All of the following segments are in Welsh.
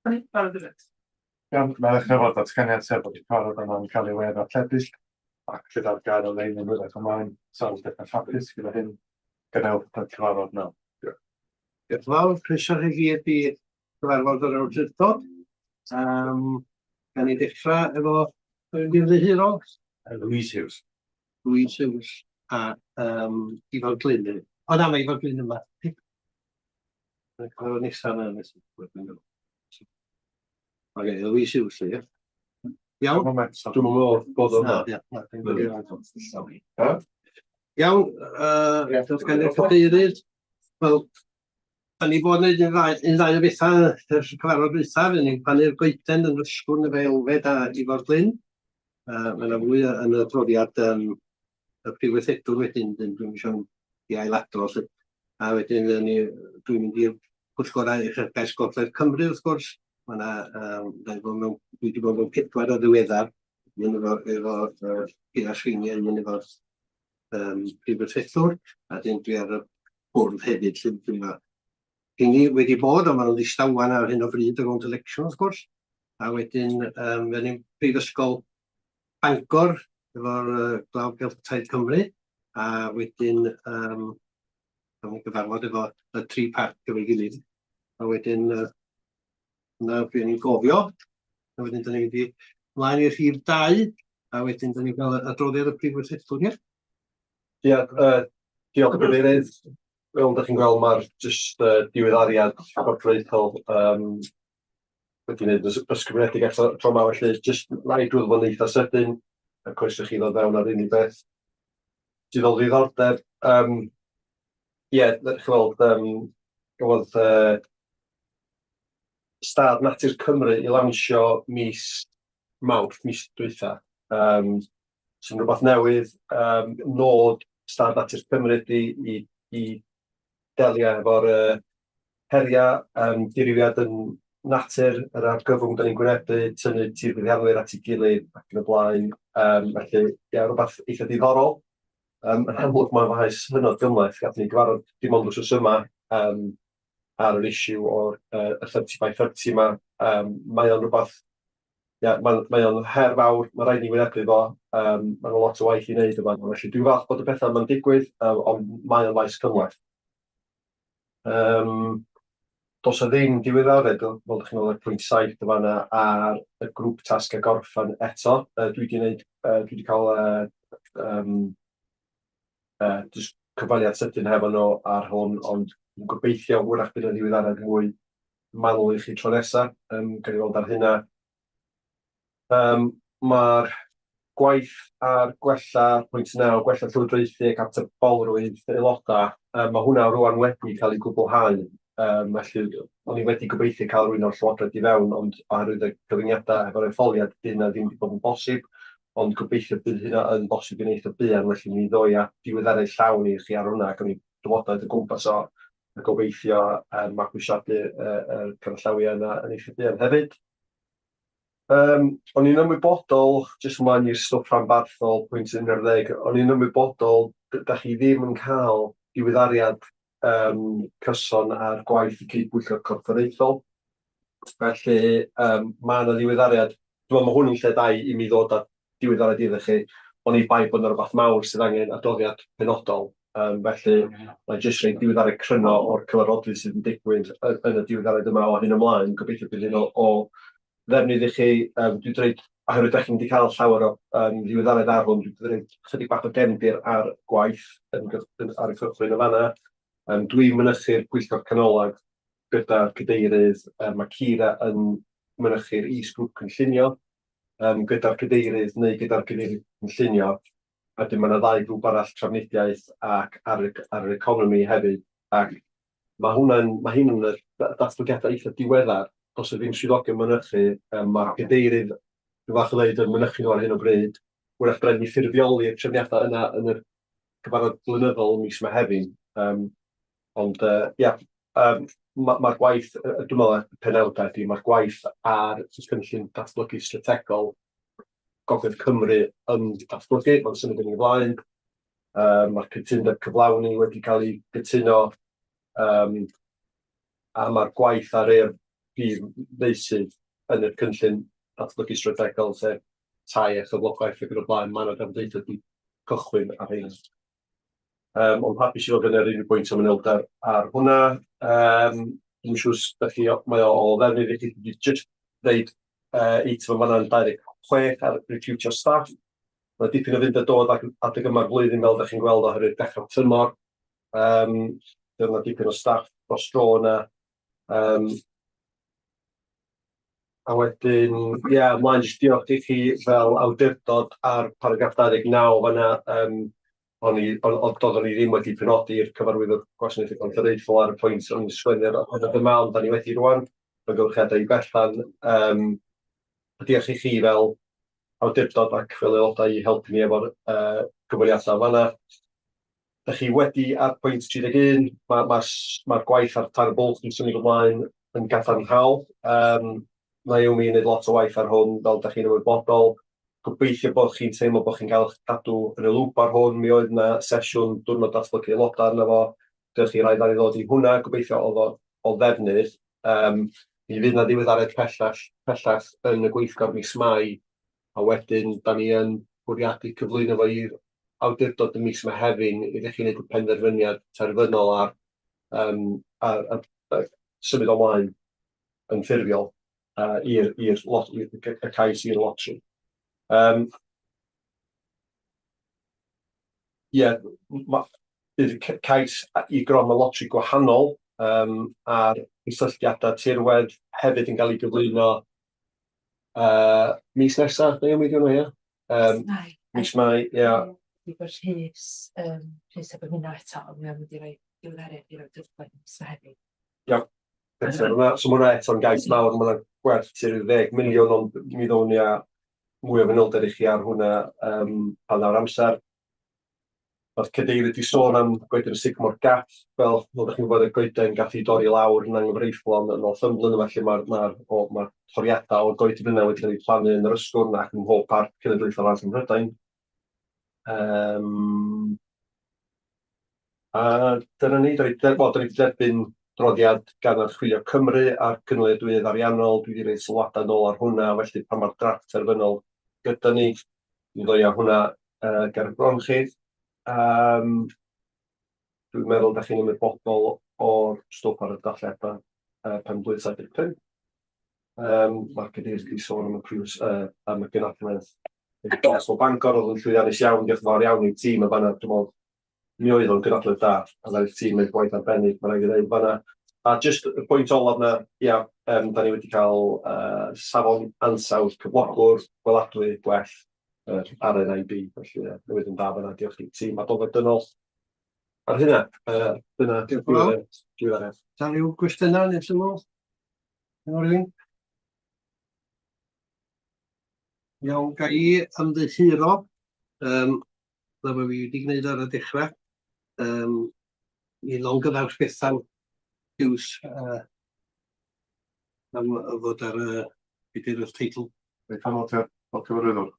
Iawn, mae'r chyfod datganiad sef bod i parod yma'n cael ei wedd atlebyll ac gyda'r gair o lein yn wyrach ymlaen. Sa'n dechrau ffapus gyda hyn. Gynewch y cyfarfod nawr. Diolch yn fawr, croeso chi gyd i gyfarfod yr awdurdod. Gan i ddechrau efo ymddihiro. Louise Hughes. Louise Hughes a Ifan Glyn. O na, mae Ifan Glyn yma. Nesaf yna. Oce, Louise Hughes, ie. Iawn? Dwi'n meddwl bod o'n Iawn, datganiad cadeirydd. Wel, da ni bod yn gwneud un ddau o bethau yr cyfarfod dwytha, ni'n panu'r goeden yn ysgwrn efo Elfed a Ifan Glyn. Mae yna fwy yn y adroddiad y prifwythedwr wedyn, dwi'n eisiau i ailadrodd. A wedyn dwi'n mynd i'r pwllgorau uchelgais Gogledd Cymru wrth gwrs. Mae yna, dwi wedi bod mewn 4 o ddiweddar, un efo Pira Sweini a un efo prifwythedwr, a dyn dwi ar y bwrdd hefyd lle dwi'n meddwl. Ni wedi bod, ond mae'n ddistawan ar hyn o bryd o rownd election wrth gwrs. A wedyn, fe ni'n Prifysgol Bangor efo'r Glaw Geltaidd Cymru, a wedyn ni'n gyfarfod efo y 3 parc efo'i gilydd. A wedyn, yna fe ni'n gofio, a wedyn da ni'n mynd i ymlaen i'r rhif 2, a wedyn da ni'n cael adroddiad y prifwythedwr, ie? Ie, diolch yn gyfeirydd. Fel ydych chi'n gweld, mae'r jyst diweddariad corfforaethol wedi gwneud ysgrifenedig eto tro yma, felly jyst rai drwyddon eitha sydyn, a croeso chi ddod fewn ar unig beth. Diddol ddiddordeb. Ie, ddech chi'n gweld, gafodd Stad Natur Cymru i lansio mis Mawrth, mis dwytha. Sy'n rhywbeth newydd, nod Stad Natur Cymru i delio efo'r heriau diriwiad yn natur, yr argyfwng da ni'n gwynebu, tynnu tirfeiddianwyr at ei gilydd ac yn y blaen. Felly, ie, rhywbeth eitha diddorol. Yn amlwg mae'n faes hynod gymleth, gath ni gyfarfod dim ond wrth yma ar yr issue o'r 30x30 yma. Mae o'n rhywbeth, ie, mae o'n her fawr, mae rhaid ni wynebu fo, mae'n lot o waith i wneud yma. Felly dwi'n falch bod y pethau yma'n digwydd, ond mae o'n faes cymleth. Does o ddim diweddariad, fel ydych chi'n meddwl, pwynt 7 o fanna ar y grŵp tasg a gorffan eto. Dwi wedi cael jyst cyfaliad sydyn hefo nhw ar hwn, ond yn gobeithio wrach bydd y diweddariad mwy manwl i chi tro nesaf. Gan i weld ar hynna. Mae'r gwaith ar gwella pwynt 9, gwella llywodraethu ac atebolrwydd aelodau, mae hwnna rwan wedi cael ei gwblhau. Felly, o'n i wedi gobeithio cael rhywun o'r llywodraeth i fewn, ond oherwydd y cyfyngiadau efo'r etholiad, bydd hynna ddim wedi bod yn bosib, ond gobeithio bydd hynna yn bosib i wneud o buan, felly mi ddoi a diweddariad llawn i chi ar hwnna, ac o'n i dywodaeth y gwmpas o, a gobeithio mabwysiadu y cynllawiau yna yn eich buan hefyd. O'n i'n ymwybodol, jyst ymlaen i'r stwff rhanbarthol, pwynt 11, o'n i'n ymwybodol, da chi ddim yn cael diweddariad cyson ar gwaith y cydbwyllgor corfforaethol. Felly, mae yna ddiweddariad, dwi'n meddwl mae hwn yn lle da i mi ddod â diweddariad iddo chi, ond i bai bod yna rhywbeth mawr sydd angen adroddiad penodol. Felly, mae'n jyst rhaid diweddariad cryno o'r cyfarfodydd sydd yn digwydd yn y diweddariad yma o hyn ymlaen. Gobeithio bydd hyn o ddefnydd i chi, dwi'n dweud, oherwydd ydych chi'n wedi cael llawer o ddiweddariad ar hwn, dwi'n dweud chydig bach o gefndir ar gwaith ar y cychwyn y fanna. Dwi'n mynychu'r pwyllgor canolag gyda'r cadeirydd, mae Cira yn mynychu'r is-grŵp cynllunio, gyda'r cadeirydd neu gyda'r cadeirydd cynllunio, a wedyn mae yna 2 grŵp arall trafnidiaeth ac ar yr economi hefyd, ac ma' hyn yn datblygiadau eitha diweddar, os ydy ddim swyddogion mynychu, mae'r cadeirydd, dwi'n fach o ddeud, yn mynychu nhw ar hyn o bryd, wrach bren i ffurfioli'r trefniadau yna yn yr cyfarfod blynyddol mis Mehefin. Ond mae'r gwaith, dwi'n meddwl, penawdau ydy, mae'r gwaith ar cynllun datblygu strategol Gogledd Cymru yn datblygu, mae'n symud yn ei flaen. Mae'r cytundeb cyflawni wedi cael ei gytuno, a mae'r gwaith ar ei prif feysydd yn y cynllun datblygu strategol, sef tai a chyflogaeth ac yn y blaen, mae'n adamdeithiau wedi cychwyn ar hyn. Ond hapus i fod yn yr unrhyw bwynt o manylder ar hwnna. Dwi'n siŵr mae o ddefnydd i chi wedi just ddeud eitem yma yn 26 ar recrwtio staff. Mae dipyn o fynd a dod adeg yma'r flwyddyn fel ydych chi'n gweld oherwydd dechrau tymor. Dyna dipyn o staff dros dro yna. A wedyn, ymlaen jyst diolch i chi fel awdurdod ar paragraff 29 fanna. Doeddwn ni ddim wedi penodi'r cyfarwyddwr gwasanaethau Gronfforaethol ar y pwynt o'n i'n sgwennu'r oedden yma, ond da ni wedi rwan, yn gylchiadau i berllan. Diolch i chi fel awdurdod ac fel aelodau i helpu ni efo'r gyfweliadau fanna. Da chi wedi ar pwynt 31, mae'r gwaith ar tan y bwlch yn symud ymlaen yn gadarnhaol. Naomi yn gwneud lot o waith ar hwn, fel da chi'n ymwybodol. Gobeithio bod chi'n teimlo bod chi'n cael cadw yn y lwp ar hwn. Mi oedd yna sesiwn diwrnod datblygu aelodau arno fo. Dewch chi rhaid ar ei ddod i hwnna, gobeithio o ddefnydd. Mi fydd yna ddiweddariaeth pellach yn y gweithgor mis Mai, a wedyn da ni yn bwriadu cyflwyno fo i'r awdurdod y mis Mehefin i ddechrau gwneud y penderfyniad terfynol ar symud ymlaen yn ffurfiol i'r cais i'r lotri. Bydd cais i grom y lotri gwahanol a'r gysylltiadau tirwedd hefyd yn cael ei gyflwyno mis nesaf, neu ymwneud hwnnw, ia? Mis Mai, ia. Wedi bod rhys efo hynna eto, ond mae o'n mynd i roi diwddariaeth i'r awdurdod mis Mehefin. Iawn. So mae hwnna eto'n gais mawr, mae'n gwerth tir 10 miliwn, ond mi ddown ni a mwy o fanylder i chi ar hwnna pan nawr amser. Mae'r cadeirydd wedi sôn am goeden y Sigmor Gap, fel ydych chi'n gwybod y goeden gath ei dorri lawr yn anghyfreithlon yn Northumberland, felly mae'r toriadau o'r goeden yna wedi cael ei plannu yn yr ysgwrn ac yn mhob parc cenedlaethol arall ym Mhrydain. A dyna ni, da ni wedi derbyn droddiad gan Archwilio Cymru a'r cynaliadwyedd ariannol. Dwi wedi gwneud sylwadau nôl ar hwnna, felly pan mae'r drafft terfynol gyda ni, dwi'n ddoi ar hwnna ger y bron chi. Dwi'n meddwl da chi'n ymwybodol o'r stwff ar y dalliadau pen-blwydd 75. Mae'r cadeirydd wedi sôn am y gynadledd o Bangor, oedd yn llwyddiannus iawn, diolch yn fawr iawn i'r tîm y fanna. Dwi'n meddwl mi oedd o'n gynadledd da, a dda'r tîm yn gwaith arbennig, mae'n rhaid i ddweud fanna. A jyst y pwynt olaf yna, da ni wedi cael safon ansawdd cyflogwr, gweladwy gwell ar NIB, felly newid yn da fanna, diolch i'r tîm a doedd dynol. Ar hynna, dyna diwedd. Ta ryw gwestiynau neu sylw? Iawn, ga i ymddiheuro, na fe fi wedi gwneud ar y dechrau, i longyfarch Bethan Hughes am fod ar beth yw'r teitl. Fel cyfarwyddwr.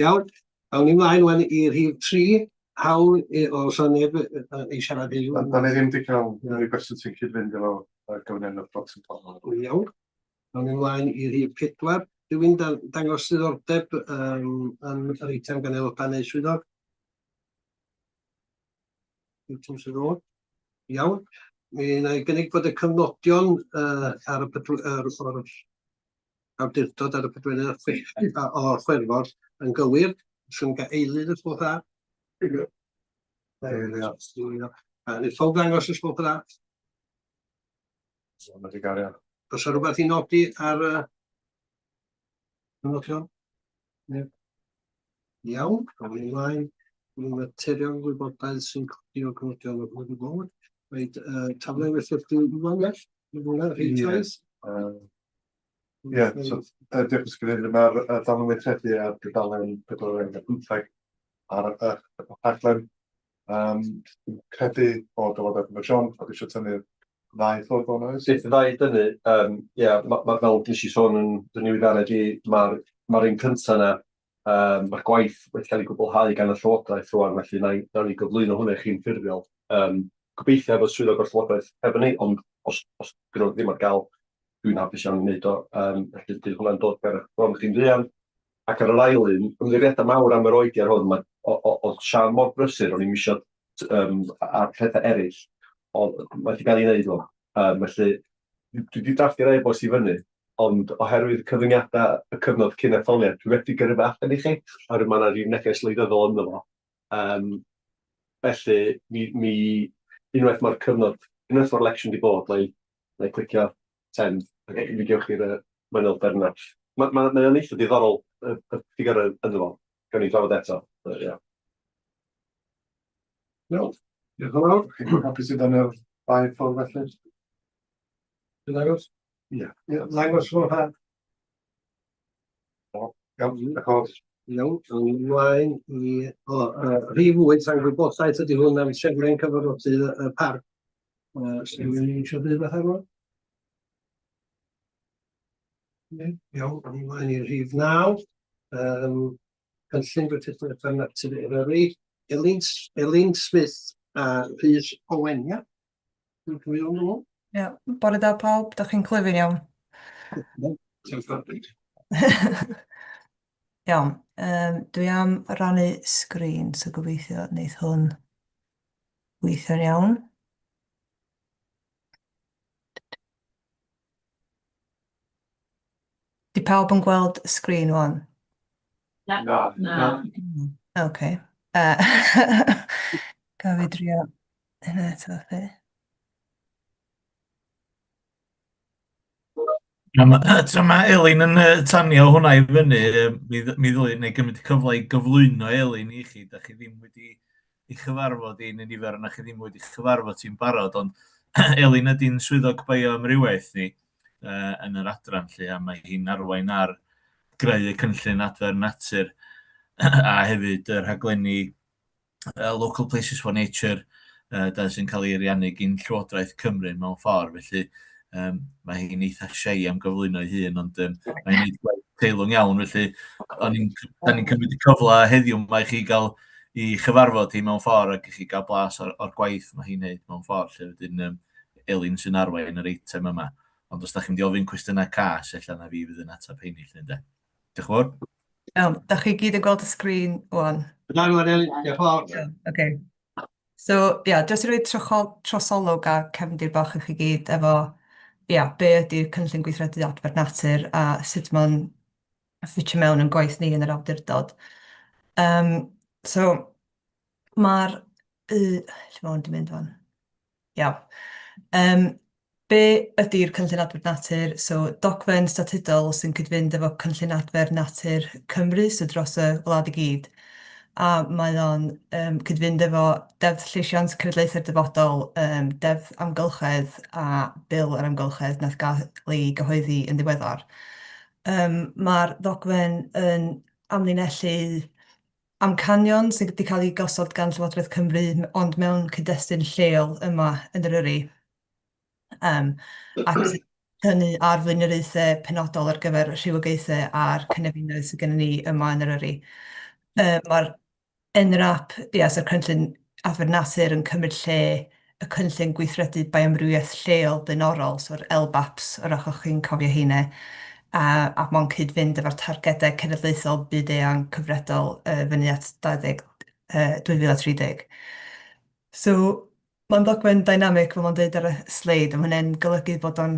Iawn, awn ni mlaen wan i rhif 3, hawl os o'n neb i siarad i yw. Da ni ddim wedi cael unrhyw gwestiwn sy'n cyd-fynd efo gyfnod y protocol. Iawn, awn ni mlaen i rhif 4. Dwi'n dangos diddordeb yn yr eitem gan aelodau neu swyddog. Eitem sydd o'n. Iawn. Mi wna i gynnig bod y cyfnodion ar y awdurdod ar y pedwerydd o Chwerfod yn gywir. Sy'n cael eilydd y sbwch dda. Nid ffog dangos y sbwch dda. Os yw rhywbeth i nodi ar cyfnodion? Iawn, awn ni ymlaen materion gwybodaeth sy'n codi o gymodion o gwybod bod. Reit, tafle weithredu yma well. Reit, Ie, so diolch yn sgwyddi, mae'r dalen weithredu ar dudalen 415 ar y rhaglen. Dwi'n credu bod Llywodraeth efo John, a dwi eisiau tynnu'r ddau ffwrdd o'n oes. Beth y ddau dynnu, fel nes i sôn yn ddiweddarau i, mae'r un cyntaf yna, mae'r gwaith wedi cael ei gwblhau gan y Llywodraeth rwan, felly nawn ni gyflwyno hwnna i chi'n ffurfiol. Gobeithio efo swyddog o'r Llywodraeth efo ni, ond os gyda ddim ar gael, dwi'n hapus iawn i wneud o, felly dydd hwnna'n dod ger bron chi'n ddian. Ac ar yr ail un, ymddiriadau mawr am yr oedi ar hwn, o Sian mor brysur, o'n i'n misio ar pethau eraill, ond mae wedi cael ei wneud o. Felly, dwi wedi drafftio'r e-bost i fyny, ond oherwydd cyfyngiadau y cyfnod cyn etholiad, dwi wedi gyrru fe allan i chi, oherwydd mae yna rhyw neges leidyddol ynddo fo. Felly, unwaith mae'r cyfnod, unwaith mae'r election wedi bod, na i clicio send, ac mi gewch chi'r manylder yna. Mae'n eitha diddorol y ffigur ynddo fo, gawn ni drafod eto. Iawn, diolch yn fawr. Chi'n hapus i ddynnu'r ddau ffwrdd felly? Dwi'n ddangos? Ie. Ddangos fo ha. Iawn, achos. Iawn, ymlaen i... rhif 8 am gwybodaeth ydy hwn am sefren cyfarfodydd y parc. Sy'n mynd i eisiau dweud beth efo? Iawn, ymlaen i rhif 9. Cynllun gwerthu'r natur Eryri. Elin Smith a Rhys Owenia. Dwi'n cymryd o'n nhw? Ie, bore da pawb, da chi'n clyfu'n iawn. Iawn, dwi am rannu sgrin, so gobeithio wneith hwn weithio'n iawn. Di pawb yn gweld y sgrin wan? Na. OK. Gael fi drio hynny eto chi. Tra mae Elin yn tanio hwnna i fyny, mi ddylai neu gymryd cyfle i gyflwyno Elin i chi, da chi ddim wedi ei chyfarfod i, neu nifer yna chi ddim wedi chyfarfod ti'n barod, ond Elin ydy'n swyddog bioamrywiaeth ni yn yr adran lle, a mae hi'n arwain ar greu y cynllun adfer natur a hefyd yr rhaglenni Local Places for Nature sy'n cael ei ariannu gyn Llywodraeth Cymru mewn ffordd, felly mae hi'n eitha siei am gyflwyno ei hun, ond mae'n neud gwaith teilwng iawn, felly da ni'n cymryd y cyfle heddiw yma i chi gael i chyfarfod hi mewn ffordd ac i chi gael blas o'r gwaith mae hi'n neud mewn ffordd, lle wedyn Elin sy'n arwain yr eitem yma. Ond os da chi'n di ofyn cwestiynau cas, ella na fi fydd yn atab heini, lle ynddo. Diolch yn fawr. Iawn, da chi gyd yn gweld y sgrin wan? Na, Elin, diolch yn fawr. OK. So, jyst i roi trosolwg a cefndir bach i chi gyd efo, be ydy'r cynllun gweithredu adfer natur a sut mae'n ffitio mewn yn gwaith ni yn yr awdurdod. So, mae'r... lle mae hwn di mynd fan? Be ydy'r cynllun adfer natur? So, dogfen statudol sy'n cydfynd efo cynllun adfer natur Cymru, so dros y wlad i gyd. A mae o'n cydfynd efo deddf lleisiant cenedlaethau'r dyfodol, deddf amgylchedd a bil yr amgylchedd nath gael ei gyhoeddi yn ddiweddar. Mae'r ddogfen yn amlinellu amcanion sydd wedi cael ei gosod gan Llywodraeth Cymru, ond mewn cyd-destun lleol yma yn Eryri. Ac hynny ar flaenoriaethau penodol ar gyfer rhywogaethau a'r cynefinoedd sydd gennym ni yma yn Eryri. Mae'r NRAP, sy'r cynllun adfer natur yn cymryd lle y cynllun gweithredu bioamrywiaeth lleol blaenorol, so'r LBAPs, yr achos chi'n cofio hynny, a mae'n cyd-fynd efo'r targedau cenedlaethol byd eang cyfredol fyny at 2030. So, mae'n ddogfen dynamic, fel mae'n dweud ar y sleid, a mae hynny'n golygu bod o'n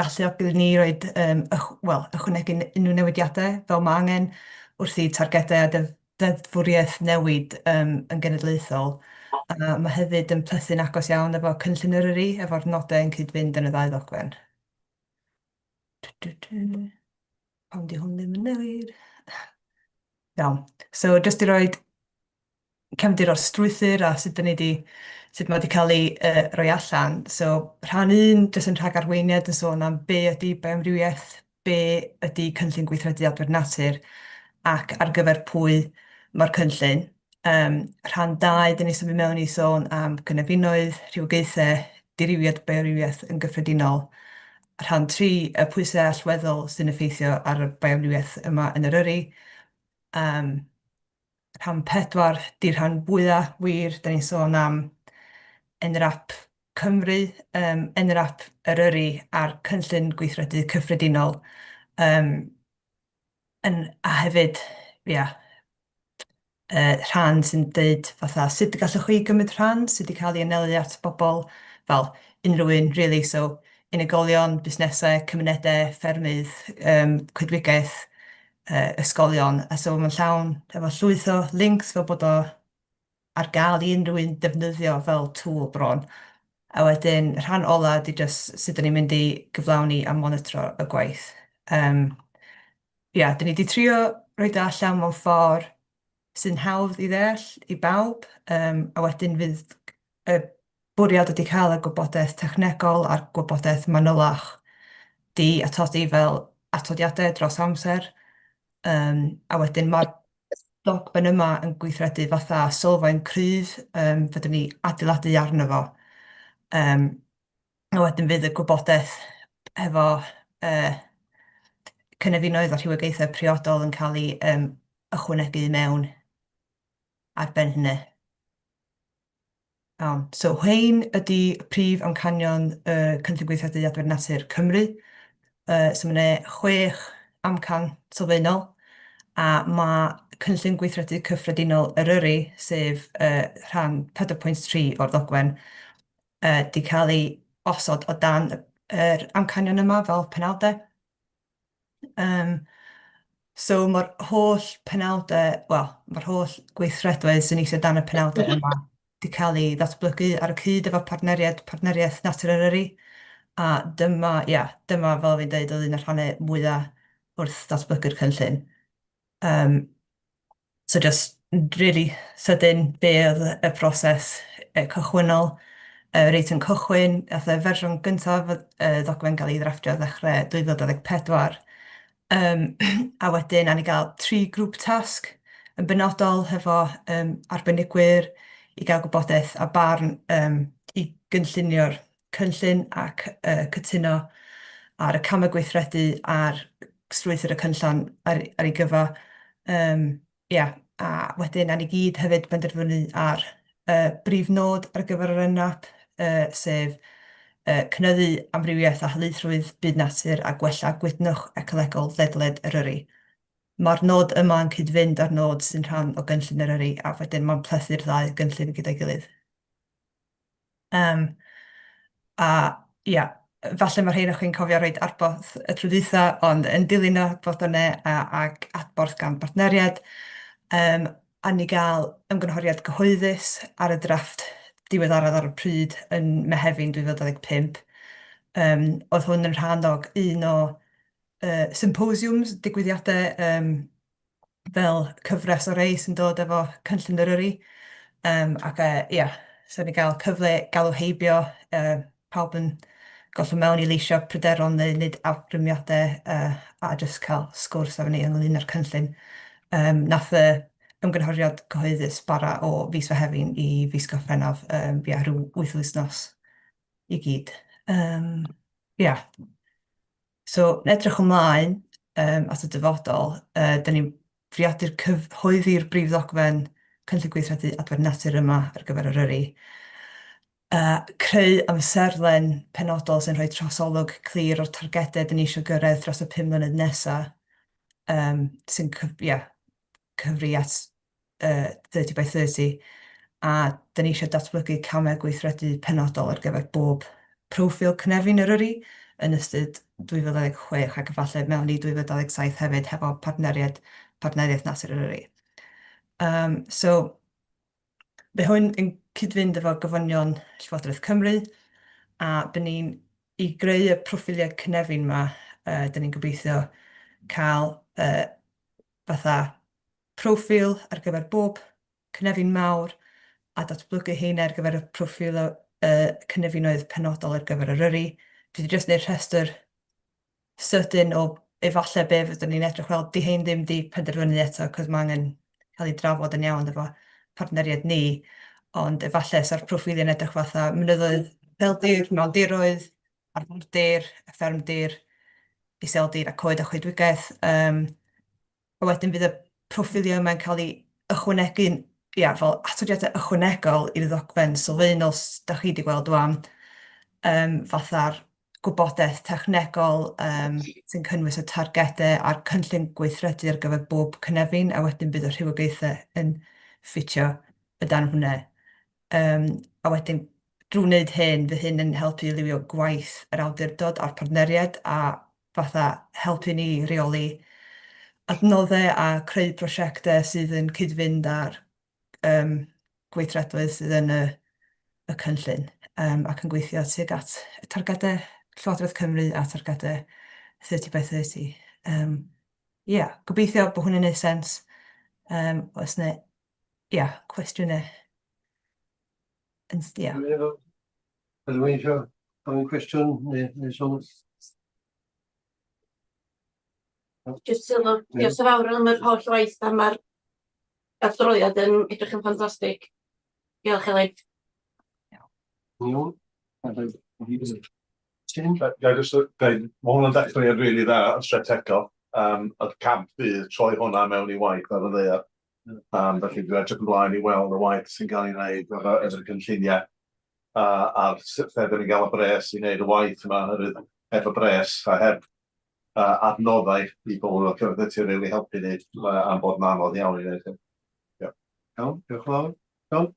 galluogi ni roi ychwanegu unrhyw newidiadau fel mae angen wrth i targedau a deddfwriaeth newid yn genedlaethol. A mae hefyd yn plethu'n agos iawn efo cynllun Eryri, efo'r nodau yn cyd-fynd yn y ddau ddogfen. Pam di hwn ddim yn newid? Iawn. So, jyst i roed cefndir o'r strwythur a sut mae wedi cael ei roi allan. So, rhan 1 jyst yn rhag arweiniad yn sôn am be ydy bioamrywiaeth, be ydy cynllun gweithredu adfer natur, ac ar gyfer pwy mae'r cynllun. Rhan 2, dyn ni symud mewn i sôn am gynefinoedd, rhywogaethau, diriwiad bioamrywiaeth yn gyffredinol. Rhan 3, y pwysau allweddol sy'n effeithio ar y bioamrywiaeth yma yn Eryri. Rhan 4, di'r rhan fwyaf wir, da ni'n sôn am NRAP Cymru, NRAP Eryri a'r cynllun gweithredu cyffredinol. A hefyd, rhan sy'n dweud fatha sut gallwch chi gymryd rhan, sut i cael ei anelu at bobl, fel unrhyw un, really. So, unigolion, busnesau, cymunedau, ffermydd, coedwigaeth, ysgolion. A so mae'n llawn efo llwyth o links fel bod o ar gael i unrhyw un defnyddio fel tŵl bron. A wedyn, rhan ola ydy jyst sut dyn ni'n mynd i gyflawni a monitro y gwaith. Dyn ni wedi trio roed o allan mewn ffordd sy'n hawdd i ddeall i bawb, a wedyn fydd y bwriad wedi cael y gwybodaeth technegol a'r gwybodaeth manylach di atodi fel atodiadau dros amser. A wedyn mae'r dogfen yma yn gweithredu fatha sylfaen cryf, fyddwn ni adeiladu arno fo. A wedyn fydd y gwybodaeth efo cynefinoedd a rhywogaethau priodol yn cael ei ychwanegu mewn ar ben hynny. So, hein ydy prif amcanion cynllun gweithredu adfer natur Cymru. So, mae'n 6 amcan sylfaenol, a mae cynllun gweithredu cyffredinol Eryri, sef rhan 4.3 o'r ddogfen, di cael ei osod o dan yr amcanion yma fel penawdau. So, mae'r holl penawdau, mae'r holl gweithredoedd sy'n eisiau dan y penawdau yma di cael ei ddatblygu ar y cyd efo partneriaeth natur Eryri. A dyma fel fi'n dweud, oedd un o'r rhannau mwyaf wrth ddatblygu'r cynllun. So, just really sydyn be oedd y broses cychwynnol. Reit yn cychwyn, ath y fersiwn gyntaf y ddogfen gael ei ddrafftio ddechrau 2024. A wedyn, a ni gael 3 grŵp tasg yn benodol hefo arbenigwyr i gael gwybodaeth a barn i gynllunio'r cynllun ac cytuno ar y camau gweithredu a'r strwythur y cynllun ar ei gyfer. A wedyn, a ni gyd hefyd benderfynu ar brif nod ar gyfer yr NRAP, sef cynyddu amrywiaeth a halaethrwydd byd natur a gwella gwydnwch ecolegol ddedled Eryri. Mae'r nod yma yn cyd-fynd â'r nod sy'n rhan o gynllun Eryri, a wedyn mae'n plethu'r ddau gynllun gyda'i gilydd. Falle mae'r rhain o'ch chi'n cofio roed arboth y trwydditha, ond yn dilyn o bod yna ac adborth gan partneriad, a ni gael ymgynghoriad cyhoeddus ar y drafft diweddaraf ar y pryd yn Mehefin 2025. Oedd hwn yn rhan o un o symposiwms, digwyddiadau fel cyfres o rei sy'n dod efo cynllun Eryri. So ni gael cyfle galw heibio, pawb yn gollwng mewn i leisio pryderon neu nid awgrymiadau a jyst cael sgwrs efo ni ynglyn â'r cynllun. Nath y ymgynghoriad cyhoeddus bara o fis Mehefin i fis Gorffennaf, rhyw 8 wythnos i gyd. So, edrych ymlaen at y dyfodol, da ni'n briadu'r cyhoeddi'r brif ddogfen cynllun gweithredu adfer natur yma ar gyfer Eryri. Creu amserlen penodol sy'n rhoi trosolwg clir o'r targedau dyn ni eisiau gyrraedd dros y 5 mlynedd nesaf, sy'n cyfri at 30 by 30, a dyn ni eisiau datblygu camau gweithredu penodol ar gyfer bob profil cynefin Eryri yn ystod 2026 ac efallai mewn i 2027 hefyd hefo partneriaeth natur Eryri. So, Be hwn yn cyd-fynd efo gofynion Llywodraeth Cymru, a byd ni'n i greu y proffiliau cynefin yma, dyn ni'n gobeithio cael fatha proffil ar gyfer bob cynefin mawr a datblygu heina ar gyfer y proffil cynefinoedd penodol ar gyfer yr yrru. Dwi wedi jyst neud rhestr sydyn o efallai be fyddwn ni'n edrych fel di hein ddim di penderfynu eto, cos mae angen cael ei drafod yn iawn efo partneriaid ni, ond efallai sa'r proffiliau'n edrych fatha mynyddoedd peldir, mewndiroedd, arfordir, ffermdir, iseldir a coed a choedwigaeth. A wedyn fydd y proffilio yma'n cael ei ychwanegu, fel atodiadau ychwanegol i'r ddogfen sylfaenol da chi wedi gweld wan, fatha'r gwybodaeth technegol sy'n cynnwys y targedau a'r cynllun gweithredu ar gyfer bob cynefin, a wedyn bydd y rhywogaethau yn ffitio y dan hwnna. A wedyn, drwy wneud hyn, fydd hyn yn helpu liwio gwaith yr awdurdod a'r partneriad a fatha helpu ni reoli adnoddau a creu prosiectau sydd yn cyd-fynd â'r gweithredoedd sydd yn y cynllun ac yn gweithio tuag at y targedau Llywodraeth Cymru a targedau 30 by 30. Gobeithio bod hwnna'n neud sens. Oes ne, cwestiynau? Ydw i'n eisiau gofyn cwestiwn neu sôn? Jyst sylw, diolch yn fawr am yr holl waith a mae'r adroddiad yn edrych yn ffantastig. Diolch Elin. Iawn. Ga i just dweud, mae hwnna'n dechrau'n rili dda yn strategol. Y camp fydd troi hwnna mewn i waith ar y ddear. Felly dwi'n edrych ymlaen i weld y waith sy'n cael ei wneud efo y cynlluniau a'r sut lle ni'n gael y bres i wneud y waith yma efo bres a heb adnoddau i bobl o'r cyfrifiadur rili helpu ni am bod yn anodd iawn i wneud hyn. Iawn, diolch yn fawr. Iawn.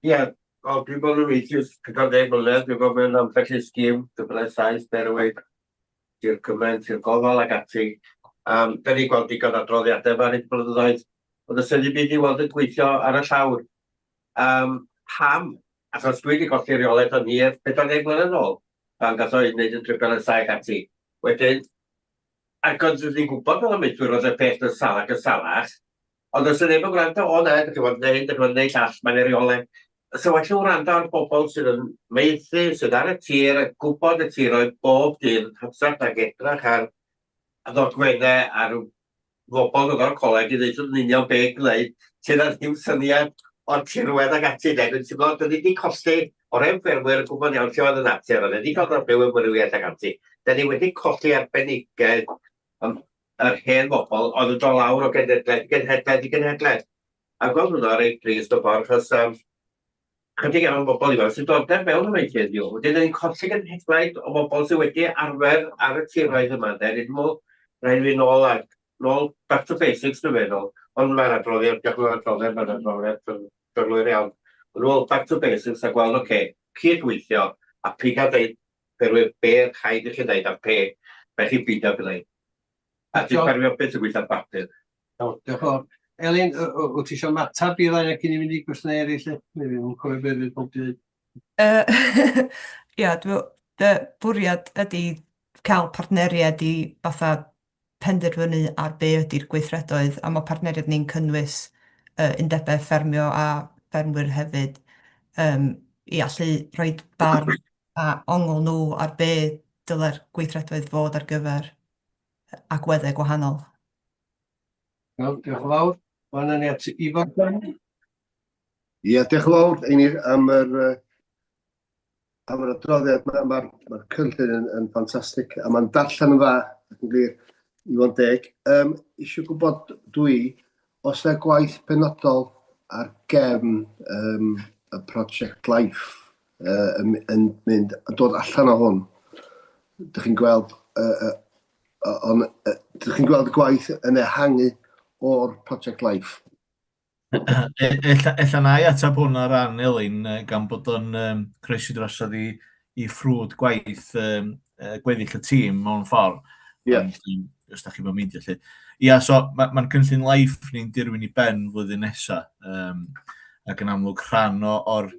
Ie, dwi'n bod yn weithio 10 mlynedd, dwi'n bod mewn ambell i sgîm, dyfynnau saith, berwyd, i'r cymaint, i'r gofal ag ati. Da ni gweld digon adroddiadau fan hyn blynyddoedd, ond ys ydy byd i weld yn gweithio ar y llawr. Pam, achos dwi wedi colli reolaeth o'n hir 40 mlynedd ôl, pan gath o'i wneud yn tribunau saith ati. Wedyn, ac ond dwi'n gwybod bod o'n mynd drwy'r oedd y peth yn salach yn salach, ond os ydym yn gwrando, dych chi'n fod yn neud llall, mae'n reolaeth. So well nhw'n rando ar bobl sydd yn meithri, sydd ar y tir, yn gwybod y tiroedd bob dydd, hyfsat ag edrach ar ddogfennau a'r bobl yn o'r coleg i ddeud yn union be gwneud, sydd ar ddim syniad o'r tirwedd ag ati. Dwi'n teimlo, dyn ni wedi costi o'r ffermwyr yn gwybod iawn lle oedd yn ati, ond wedi cael o'r byw yn myrwiaeth ag ati. Dyn ni wedi colli arbenigedd yr hen bobl oedd yn dod lawr o genhedledd i genhedledd. A gweld hwnna reit drist o ffordd, achos chydig am bobl ifanc sy'n dod mewn y meithrin yw. Wedyn ni'n colli genhedlaeth o bobl sydd wedi arfer ar y tiroedd yma. Rhaid fi nôl back to basics dwi'n meddwl. Ond mae'r adroddiad, diolch yn adroddiad, mae'r adroddiad yn gyflwyr iawn. Nôl back to basics a gweld, cydweithio a pig a dweud be'r rhaid i chi dweud a beth chi'n byd o gwneud. A ti'n perfio beth sy'n gweithio bapur. Diolch yn fawr. Elin, wyt ti eisiau matab i ddau ac i ni mynd i gwestiynau eraill? Neu fi'n cofio beth fydd pob dweud? Y bwriad ydy cael partneriad i fatha penderfynu ar be ydy'r gweithredoedd, a mae partneriad ni'n cynnwys undebau ffermio a ffermwyr hefyd i allu rhoi barn a ongl nhw ar be dylai'r gweithredoedd fod ar gyfer agweddau gwahanol. Diolch yn fawr. Mae'n ni at Ifan. Ie, diolch yn fawr i ni am yr adroddiad. Mae'r cynllun yn ffantastig a mae'n darllen yn dda ac yn glir i fod yn deg. Eisiau gwybod os yna gwaith penodol ar gefn y Project Life yn mynd yn dod allan o hwn. Dych chi'n gweld y gwaith yn ehangu o'r Project Life? Ella na i atab hwn ar ran Elin gan bod o'n croesi drosodd i ffrwd gwaith gweddill y tîm mewn ffordd. Os da chi'n mynd meindio lle. So mae'n cynllun life ni'n dirwyn i ben flwyddyn nesaf. Ac yn amlwg rhan o'r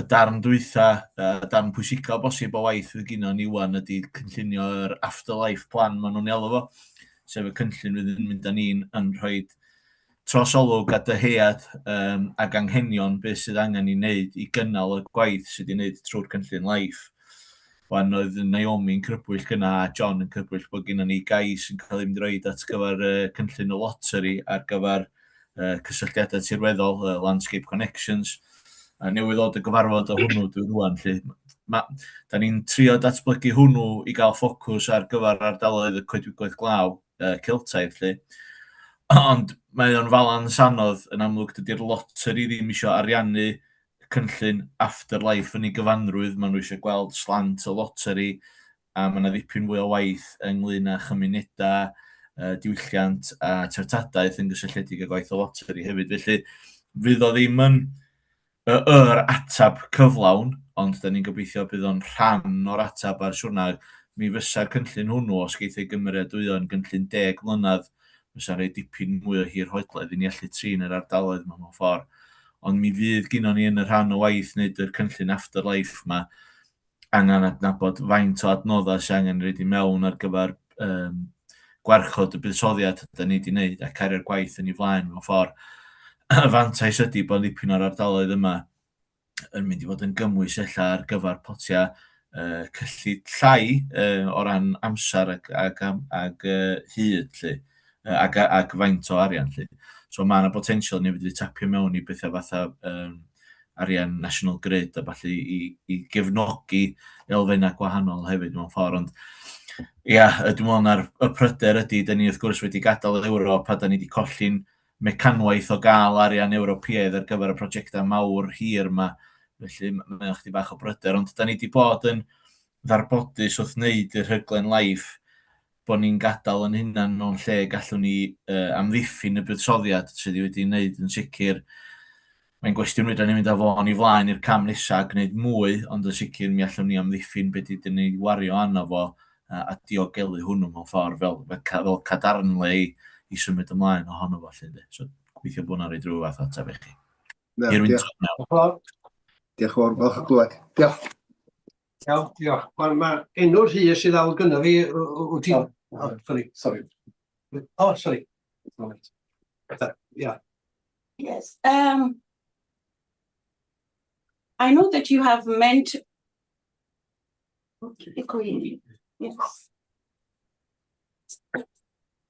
darn dwytha, darn pwysicol bosib o waith fydd gyno ni wan ydy cynllunio'r afterlife plan maen nhw'n elw fo. Sef y cynllun fydd yn mynd â ni'n rhoi trosolwg a dyhead ag anghenion beth sydd angen i wneud i gynnal y gwaith sydd i wneud trwy'r cynllun life. Wan oedd Naomi'n crybwyll gyna a John yn crybwyll bod gennym ni gais yn cael ei mynd roed at gyfer cynllun y lottery ar gyfer cysylltiadau tirweddol, Landscape Connections. A newydd ddod y gyfarfod o hwnnw dwi'n rwan. Da ni'n trio datblygu hwnnw i gael ffocws ar gyfer ardaloedd y coedwigoedd glaw, Celtaidd. Ond mae o'n falans anodd yn amlwg dydy'r lottery ddim eisiau ariannu cynllun afterlife yn ei gyfanrwydd. Maen nhw eisiau gweld slant y lottery a mae yna ddipyn fwy o waith ynglyn â chymunedau, diwylliant a treftadaeth yn gysylltiedig â gwaith y lottery hefyd. Felly fydd o ddim yn yr atab cyflawn, ond da ni'n gobeithio bydd o'n rhan o'r atab ar siwrna. Mi fysa'r cynllun hwnnw, os geith ei gymeriadwyo yn gynllun 10 mlynedd, fysa'n rhoi dipyn mwy o hir hoedledd i ni allu trin yr ardaloedd mewn ffordd. Ond mi fydd gyno ni yn y rhan o waith wneud yr cynllun afterlife yma angen adnabod faint o adnoddau sy'n angen rhaid i mewn ar gyfer gwarchod y buddsoddiad da ni wedi wneud a cario'r gwaith yn ei flaen mewn ffordd. Y fantais ydy bod dipyn o'r ardaloedd yma yn mynd i fod yn gymwys ella ar gyfer potia cyllid llai o ran amser ag hyd, ag faint o arian. So mae yna potensial ni wedi tapio mewn i bethau fatha arian National Grid a falle i gefnogi elfennau gwahanol hefyd mewn ffordd. Ond dwi'n meddwl y pryder ydy, da ni wrth gwrs wedi gadael Ewrop a da ni wedi colli'n mecanwaith o gael arian Ewropeaidd ar gyfer y prosiectau mawr hir yma. Felly mae'n chdi bach o bryder, ond da ni wedi bod yn ddarbodus wrth wneud y rhaglen live bod ni'n gadael yn hunan mewn lle gallwn ni amddiffyn y buddsoddiad sydd wedi wneud yn sicr. Mae'n gwestiwn rydyn ni'n mynd â fo'n i flaen i'r cam nesaf a gwneud mwy, ond yn sicr mi allwn ni amddiffyn beth ydyn ni wario anno fo a diogelu hwnnw mewn ffordd fel cadarnle i symud ymlaen ohono fo. So, gweithio bod yna rhaid rhyw fath ateb i chi. Diolch yn fawr, falch o glwed. Diolch. Diolch. Mae enw'r rhys sydd awr gynno fi, sorry. Yeah. Yes. I know that you have meant. Yes.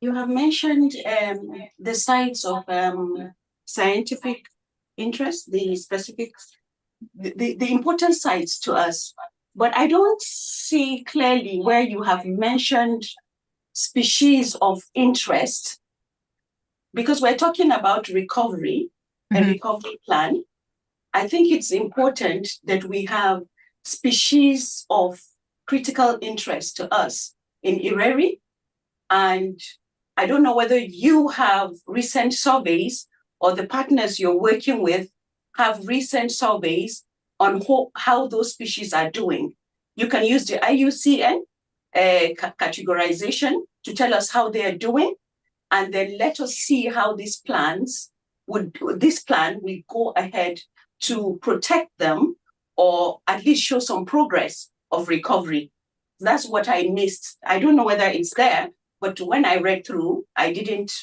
You have mentioned the sites of scientific interest, the specific, the important sites to us, but I don't see clearly where you have mentioned species of interest, because we're talking about recovery and recovery plan. I think it's important that we have species of critical interest to us in Ireri, and I don't know whether you have recent surveys or the partners you're working with have recent surveys on how those species are doing. You can use the IUCN categorization to tell us how they are doing, and then let us see how this plan will go ahead to protect them or at least show some progress of recovery. That's what I missed. I don't know whether it's there, but when I read through, I didn't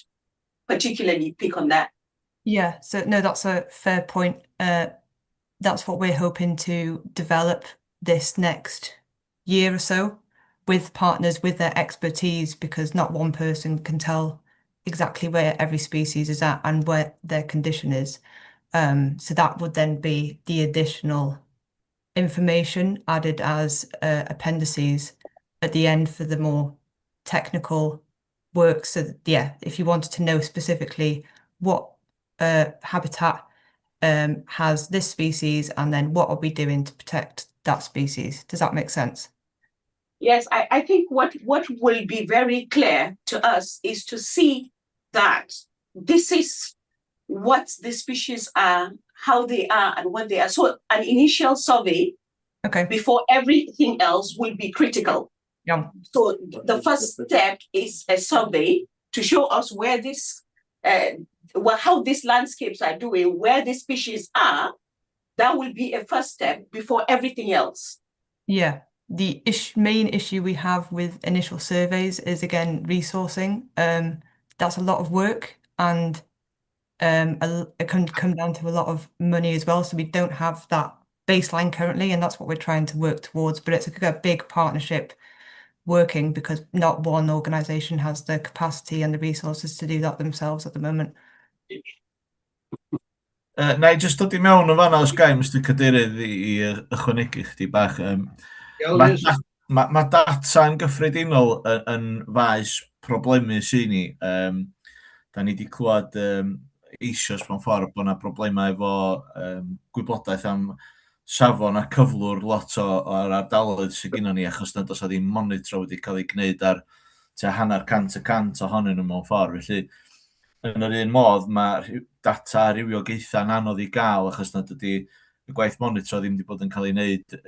particularly pick on that. Yeah, so no, that's a fair point. That's what we're hoping to develop this next year or so with partners with their expertise, because not one person can tell exactly where every species is at and where their condition is. So that would then be the additional information added as appendices at the end for the more technical work. So yeah, if you wanted to know specifically what habitat has this species, and then what are we doing to protect that species? Does that make sense? Yes, I think what will be very clear to us is to see that this is what the species are, how they are, and what they are. So an initial survey before everything else will be critical. Yeah. So the first step is a survey to show us where this, how these landscapes are doing, where the species are. That will be a first step before everything else. Yeah. The main issue we have with initial surveys is, again, resourcing. That's a lot of work, and it can come down to a lot of money as well. So we don't have that baseline currently, and that's what we're trying to work towards. But it's a big partnership working because not one organisation has the capacity and the resources to do that themselves at the moment. Na i jyst dod i mewn o fanna os gai, Mr Cadeirydd, i ychwanegu chdi bach. Mae data yn gyffredinol yn faes problemus i ni. Da ni wedi clywed eisoes mewn ffordd bod yna problemau efo gwybodaeth am safon a cyflwr lot o'r ardaloedd sydd gennym ni, achos nad oes ddim monitro wedi cael ei gwneud ar hanner cant y cant ohonyn nhw mewn ffordd. Felly, yn yr un modd, mae data rywiogaethau'n anodd i gael, achos nad ydy y gwaith monitro ddim wedi bod yn cael ei wneud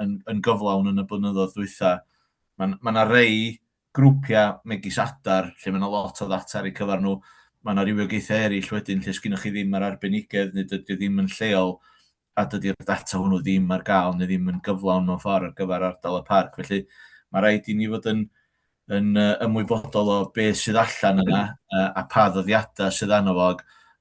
yn gyflawn yn y blynyddoedd dwytha. Mae yna rei grwpiau megis adar, lle mae yna lot o ddata ar eu cyfer nhw. Mae yna rywiogaethau eraill wedyn, lle sgynnoch chi ddim yr arbenigedd, neu dydy ddim yn lleol, a dydy'r data hwnnw ddim ar gael, neu ddim yn gyflawn mewn ffordd ar gyfer ardal y parc. Felly, mae rhaid i ni fod yn ymwybodol o beth sydd allan yna, a pa ddyddiadau sydd arno fo.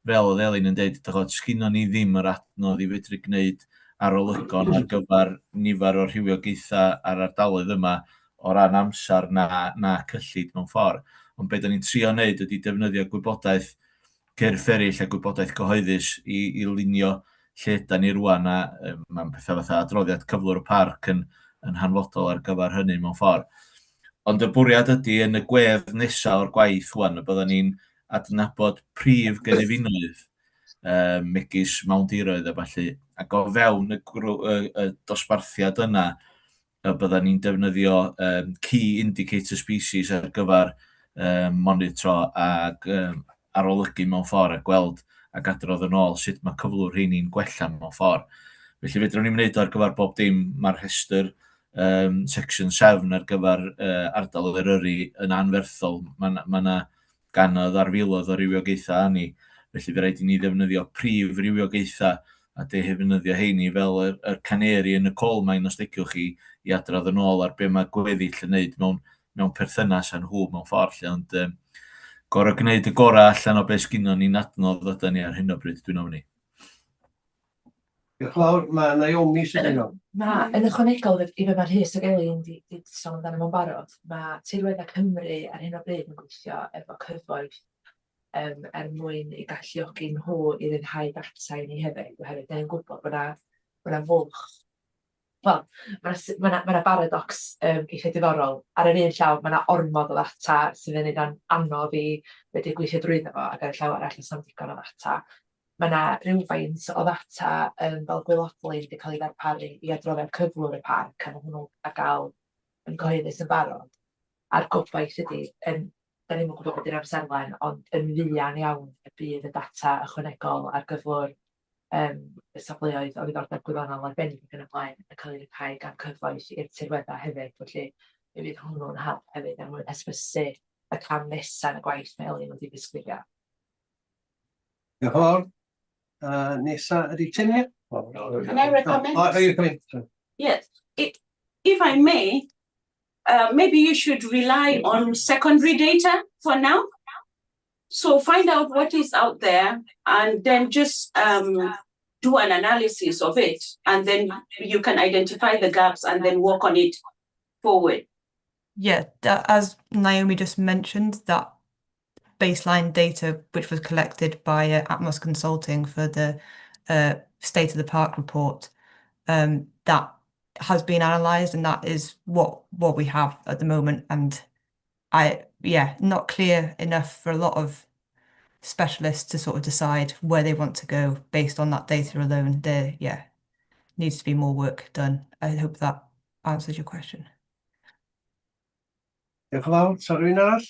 Fel oedd Elin yn dweud, sgynno ni ddim yr adnodd i fedru gwneud arolygon ar gyfer nifer o rhywiogaethau ar ardaloedd yma o ran amser na cyllid mewn ffordd. Ond beth ni'n trio wneud ydy defnyddio gwybodaeth cyrff eraill a gwybodaeth cyhoeddus i lunio lle yda ni rwan, a mae'n pethau fatha adroddiad cyflwr y parc yn hanfodol ar gyfer hynny mewn ffordd. Ond y bwriad ydy yn y gwedd nesaf o'r gwaith wan, byddwn ni'n adnabod prif gynefinoedd megis mewndiroedd a falle, ac o fewn y dosbarthiad yna, byddwn ni'n defnyddio key indicator species ar gyfer monitro ac arolygu mewn ffordd a gweld ac adrodd yn ôl sut mae cyflwr rheini'n gwella mewn ffordd. Felly fedrwn ni'n wneud ar gyfer bob dim, mae'r rhestr section 7 ar gyfer ardal Eryri yn anferthol. Mae yna ganoedd ar filoedd o rywiogaethau ani. Felly fe rhaid i ni ddefnyddio prif rywiogaethau a defnyddio heini fel y caneri yn y coal mine os diciwch chi i adrodd yn ôl ar be mae gweddill yn wneud mewn perthynas a'n nhw mewn ffordd. Ond gorau gwneud y gorau allan o beth sgynno ni'n adnodd ydyn ni ar hyn o bryd, dwi'n ofni. Diolch yn fawr, mae Naomi sy'n dweud. Yn ychwanegol i fe mae Rhys ac Elin wedi sôn amdano mewn barod, mae Tirweddau Cymru ar hyn o bryd yn gweithio efo cyfoeth mwyn i galluogi nhw i ryddhau data i ni hefyd. Oherwydd, da ni'n gwybod bod yna fwlch. Wel, mae yna paradox eitha diddorol. Ar yr un llaw, mae yna ormod o ddata sydd yn ei anodd i wedi gweithio drwyddo fo, ac ar y llaw arall yn digon o ddata. Mae yna rhywfaint o ddata fel gwylodlin wedi cael ei ddarparu i adroddiad cyflwr y parc, a mae hwnnw a gael yn cyhoeddus yn barod. A'r gobaith ydy, da ni'n gwybod bod ydy'n amserlen, ond yn fuan iawn y bydd y data ychwanegol ar gyflwr y safleoedd o ddiddordeb gwyddonol arbennig yn y blaen yn cael ei rhai gan cyfoeth i'r tirweddau hefyd. Felly, mi fydd hwnnw'n help hefyd er mwyn esblysu y cam nesaf yn y gwaith mae Elin wedi disgrifio. Diolch yn fawr. Nesa ydy Tinia? Can I recommend? Oh, you come in. Yes, if I may, maybe you should rely on secondary data for now. So find out what is out there and then just do an analysis of it. And then you can identify the gaps and then work on it forward. Yeah, as Naomi just mentioned, that baseline data which was collected by Atmos Consulting for the State of the Park report, that has been analysed, and that is what we have at the moment. And not clear enough for a lot of specialists to sort of decide where they want to go based on that data alone. There, needs to be more work done. I hope that answers your question. Diolch yn fawr. Sa rhywun arall?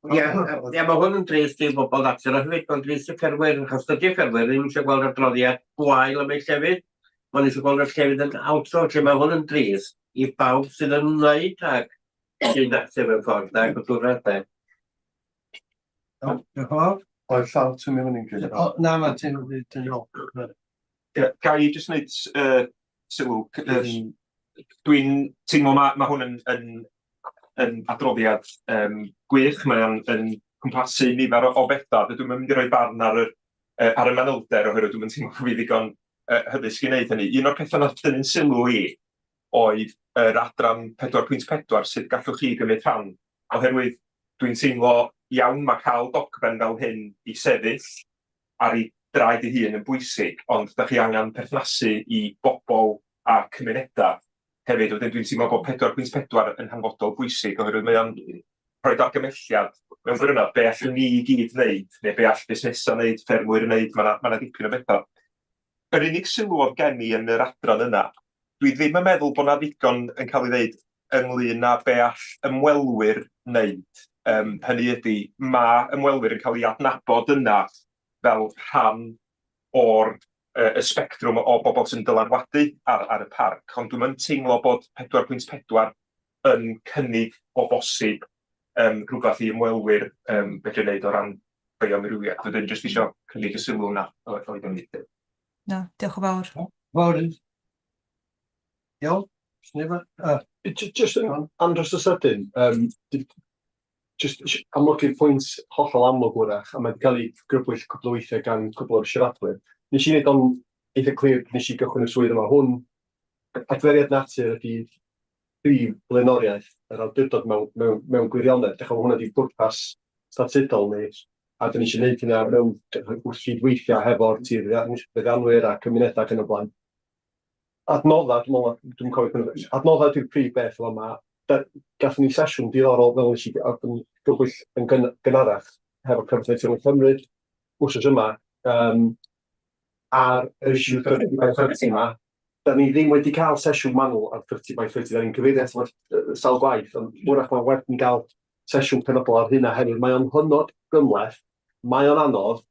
Ie, mae hwn yn drist i bobl natur, a hefyd mae'n drist i ffermwyr, achos dydy ffermwyr ddim eisiau gweld adroddiad gwael am ei llefydd. Mae'n eisiau gweld y llefydd yn outro, lle mae hwn yn drist i bawb sydd yn ymwneud ag sy'n natur mewn ffordd, ag o dwrnodau. Diolch yn fawr. O'r llaw ti'n mynd i'n gwneud? Na, mae ti'n mynd ôl. Ga i jyst wneud sylw. Dwi'n teimlo mae hwn yn adroddiad gwych, mae o'n cwmpasu nifer o bethau. Dwi'n mynd i roi barn ar y manylder oherwydd dwi'n teimlo bod fi ddigon hyddysg i wneud hynny. Un o'r pethau nath dynnu'n sylw i oedd yr adran 4.4 sydd gallwch chi gymryd rhan, oherwydd dwi'n teimlo iawn mae cael dogfen fel hyn i sefyll ar ei draed ei hun yn bwysig, ond da chi angen perthnasu i bobl a cymunedau hefyd. Wedyn dwi'n teimlo bod 4.4 yn hanfodol bwysig, oherwydd mae o'n rhoi argymelliad mewn gwirionedd be allwn ni i gyd wneud, neu be all busnesau wneud, ffermwyr wneud, mae yna dipyn o bethau. Yr unig sylw oedd gen i yn yr adran yna, dwi ddim yn meddwl bod yna ddigon yn cael ei ddeud ynglyn â be all ymwelwyr wneud. Hynny ydy, mae ymwelwyr yn cael ei adnabod yna fel rhan o'r y spectrwm o bobl sy'n dylanwadu ar y parc, ond dwi'n teimlo bod 4.4 yn cynnig o bosib rhywbeth i ymwelwyr fedru wneud o ran bioamrywiaeth. Dwi'n jyst eisiau cynnig y sylw yna oedd yn nid. No, diolch yn fawr. Fawr. Iawn, snifo. Just yn andros o sydyn, just amlygu'r pwynt hollol amlwg wrach, a mae wedi cael ei grybwyll cwbl o weithiau gan cwbl o'r siaradwyr. Nes i wneud o'n eitha clir, nes i gychwyn y swydd yma. Hwn, adferiad natur ydy prif blaenoriaeth yr awdurdod mewn gwirionedd. Dechrau hwnna di bwrpas statudol ni, a dyn ni eisiau gwneud hynna mewn wrth gydweithio hefo'r tirfeiddianwyr a cymunedau ac yn y blaen. Adnoddau, dwi'n cofio, adnoddau di'r prif beth fel yma. Gathon ni sesiwn diddorol fel nes i gyfwyll yn gynharach hefo'r Cyfoeth Naturiol Cymru wsos yma ar yr issue 30 by 30 yma. Da ni ddim wedi cael sesiwn manwl ar 30 by 30, da ni'n cyfeirio at sawl gwaith, ond wrach mae werth ni gael sesiwn penodol ar hynna hefyd. Mae o'n hynod gymleth, mae o'n anodd,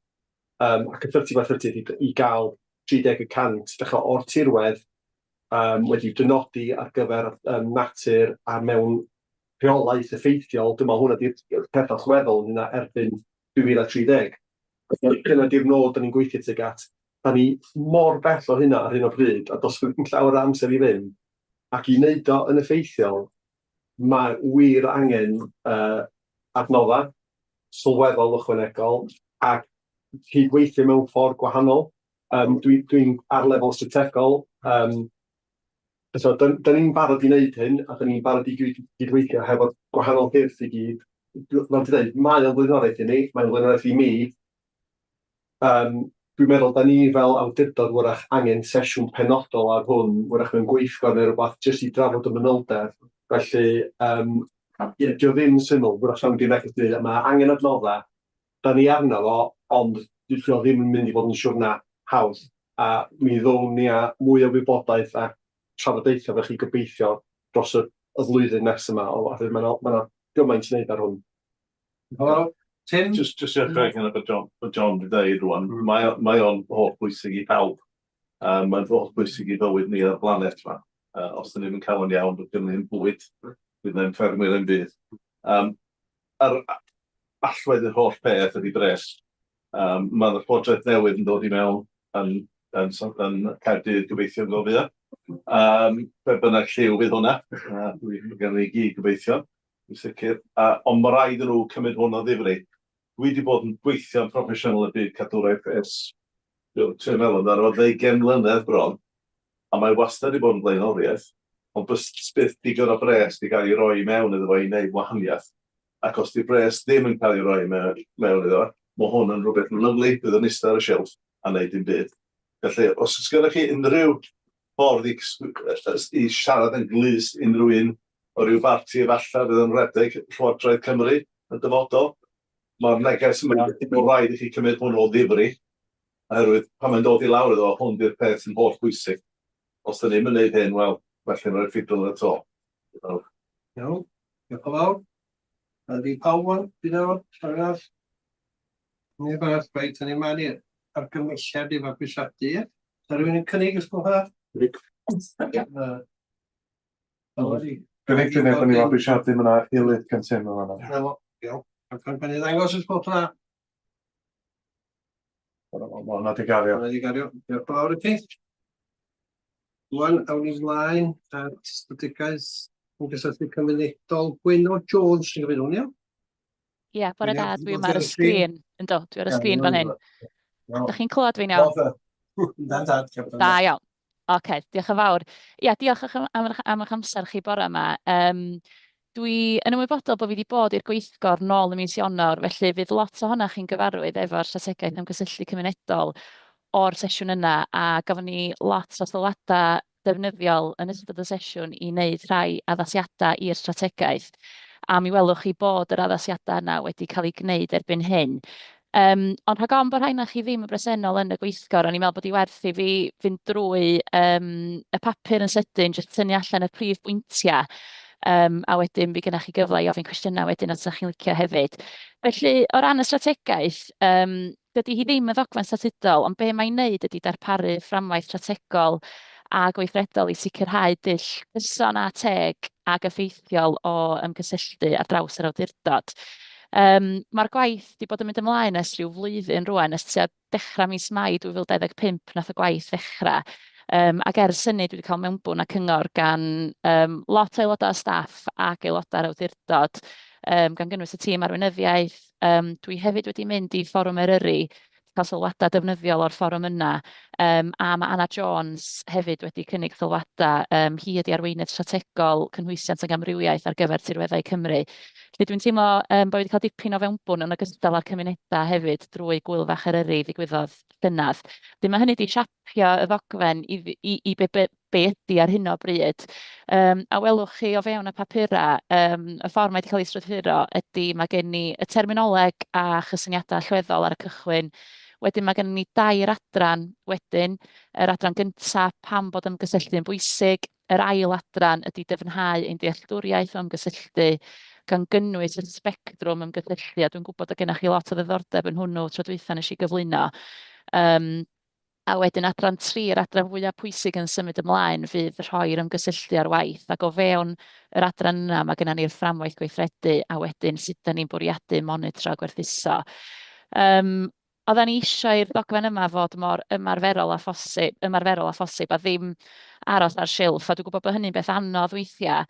ac y 30 by 30 i gael 30% dechrau o'r tirwedd wedi dynodi ar gyfer natur a mewn rheolaeth effeithiol. Dyma hwnna di'r peth allweddol yna erbyn 2030. Dyna di'r nod da ni'n gweithio tuag at. Da ni mor bell o hynna ar hyn o bryd, a dos yn llawer amser i fynd, ac i wneud o yn effeithiol, mae wir angen adnoddau sylweddol ychwanegol ac cydweithio mewn ffordd gwahanol. Dwi'n ar lefel strategol. So, da ni'n barod i wneud hyn, a da ni'n barod i gydweithio hefo gwahanol gyrff i gyd. Fel ti dweud, mae o'n blaenoriaeth i ni, mae'n blaenoriaeth i mi. Dwi'n meddwl, da ni fel awdurdod wrach angen sesiwn penodol ar hwn, wrach mewn gweithgor neu rhywbeth, jyst i drafod y manylder. Felly, dio ddim syml, wrach sa'n dwi'n rhaid i ddweud, mae angen adnoddau, da ni arno fo, ond dwi'n ddim yn mynd i fod yn siwrna hawdd. A mi ddown ni a mwy o wybodaeth a trafodaethau fe chi gobeithio dros y flwyddyn nes yma, o mae gymaint i wneud ar hwn. Tim? Just i edrych yn y John wedi dweud rwan, mae o'n holl bwysig i pawb. Mae'n holl bwysig i fywyd ni ar y blanet yma. Os dyn ni'n cael yn iawn, dwi'n ni'n bwyd, bydd na'n ffermwyr yn bydd. Ar allwedd y holl beth ydy bres. Mae'r llywodraeth newydd yn dod i mewn yn Caerdydd gobeithio yn gofio. Be bynnag lliw fydd hwnna, dwi'n gan ei gyd gobeithio, yn sicr. Ond mae rhaid yn nhw cymryd hwn o ddifri. Dwi wedi bod yn gweithio'n proffesiynol y byd cadwraeth ers, ti'n meddwl, ar o 20 mlynedd bron, a mae wastad wedi bod yn blaenoriaeth, ond byth digon o bres di gael ei roi mewn iddo fo i wneud wahaniaeth. Ac os di bres ddim yn cael ei roi mewn iddo, mae hwn yn rhywbeth yn lyflu, bydd yn eistedd ar y shelf a wneud dim byd. Felly, os ys gyda chi unrhyw ffordd i siarad yn glus unrhyw un o ryw barti efallai fydd yn rhedeg Llywodraeth Cymru yn dyfodol, mae'r neges yma o rhaid i chi cymryd hwn o ddifri, oherwydd pan mae'n dod i lawr iddo, hwn di'r peth yn holl bwysig. Os da ni'n mynd hyn, wel, felly mae'n ffidol yn y to. Iawn, diolch yn fawr. Ydy pawb o'n bydd o'n siarad? Neu beth, reit, ni'n mynd i'r gymylliad i fabwysiadu. Da rhywun yn cynnig ysgwch hwnna? Gynnig dyn ni fabwysiadu yma eilydd cyntyn yma. Iawn. Ac yn penny ddangos ysgwch hwnna? Hwna di gario. Hwna di gario. Diolch yn fawr i chi. Rwan, awn ni ymlaen at strategaeth yn gysylltu cymunedol Gwyno Jones, ti'n gyfeirio hwn, iawn? Ie, bore da, dwi yma ar y sgrin. Yndw, dwi ar y sgrin fan hyn. Ydych chi'n clywed fi'n iawn? Da iawn. Oce, diolch yn fawr. Ia, diolch am eich amser chi bore yma. Dwi yn ymwybodol bod fi wedi bod i'r gweithgor nôl y mis Ionawr, felly fydd lot ohonoch chi'n gyfarwydd efo'r strategaeth ymgysylltu cymunedol o'r sesiwn yna, a gafon ni lot o sylwadau defnyddiol yn ystod y sesiwn i wneud rhai addasiadau i'r strategaeth. A mi welwch chi bod yr addasiadau yna wedi cael eu gwneud erbyn hyn. Ond rhag ofn bod rhain chi ddim yn bresennol yn y gweithgor, o'n i'n meddwl bod i werth i fi fynd drwy y papur yn sydyn, jyst tynnu allan y prif bwyntiau, a wedyn fi gynnach chi gyfle i ofyn cwestiynau wedyn os ydych chi'n licio hefyd. Felly, o ran y strategaeth, dydy hi ddim yn ddogfen statudol, ond be mae'n wneud ydy darparu fframwaith strategol a gweithredol i sicrhau dull gyson a teg ag effeithiol o ymgysylltu ar draws yr awdurdod. Mae'r gwaith wedi bod yn mynd ymlaen ers rhyw flwyddyn rwan, ers tua dechrau mis Mai 2025 nath y gwaith ddechrau. Ac ers hynny dwi wedi cael mewnbwn a cyngor gan lot o aelodau o staff ac aelodau'r awdurdod, gan gynnwys y tîm arweinyddiaeth. Dwi hefyd wedi mynd i fforwm Eryri, cael sylwadau defnyddiol o'r fforwm yna, a mae Anna Jones hefyd wedi cynnig sylwadau. Hi ydi arweinydd strategol cynhwysiant ag amrywiaeth ar gyfer tirweddau Cymru. Felly dwi'n teimlo bod wedi cael dipyn o fewnbwn yn ogystal â'r cymunedau hefyd drwy Gwylfach Eryri ddigwyddodd llynedd. Felly mae hynny wedi siapio y ddogfen i be ydy ar hyn o bryd. A welwch chi o fewn y papurau, y ffordd mae wedi cael ei strwythuro ydy mae gen ni y terminoleg a chysyniadau allweddol ar y cychwyn. Wedyn mae gen ni 2 adran wedyn. Yr adran gyntaf, pam bod ymgysylltu'n bwysig. Yr ail adran ydy dyfnhau ein dealltwriaeth o ymgysylltu, gan gynnwys y spectrwm ymgysylltu, a dwi'n gwybod o gennych chi lot o ddiddordeb yn hwnnw tro dwytha nes i gyflwyno. A wedyn adran 3, yr adran fwyaf pwysig yn symud ymlaen, fydd rhoi'r ymgysylltu ar waith, ac o fewn yr adran yna mae gennym ni'r fframwaith gweithredu, a wedyn sut da ni'n bwriadu monitro a gwerthuso. Oedden ni eisiau i'r ddogfen yma fod mor ymarferol a phosib, a ddim aros ar silff, a dwi'n gwybod bod hynny'n beth anodd weithiau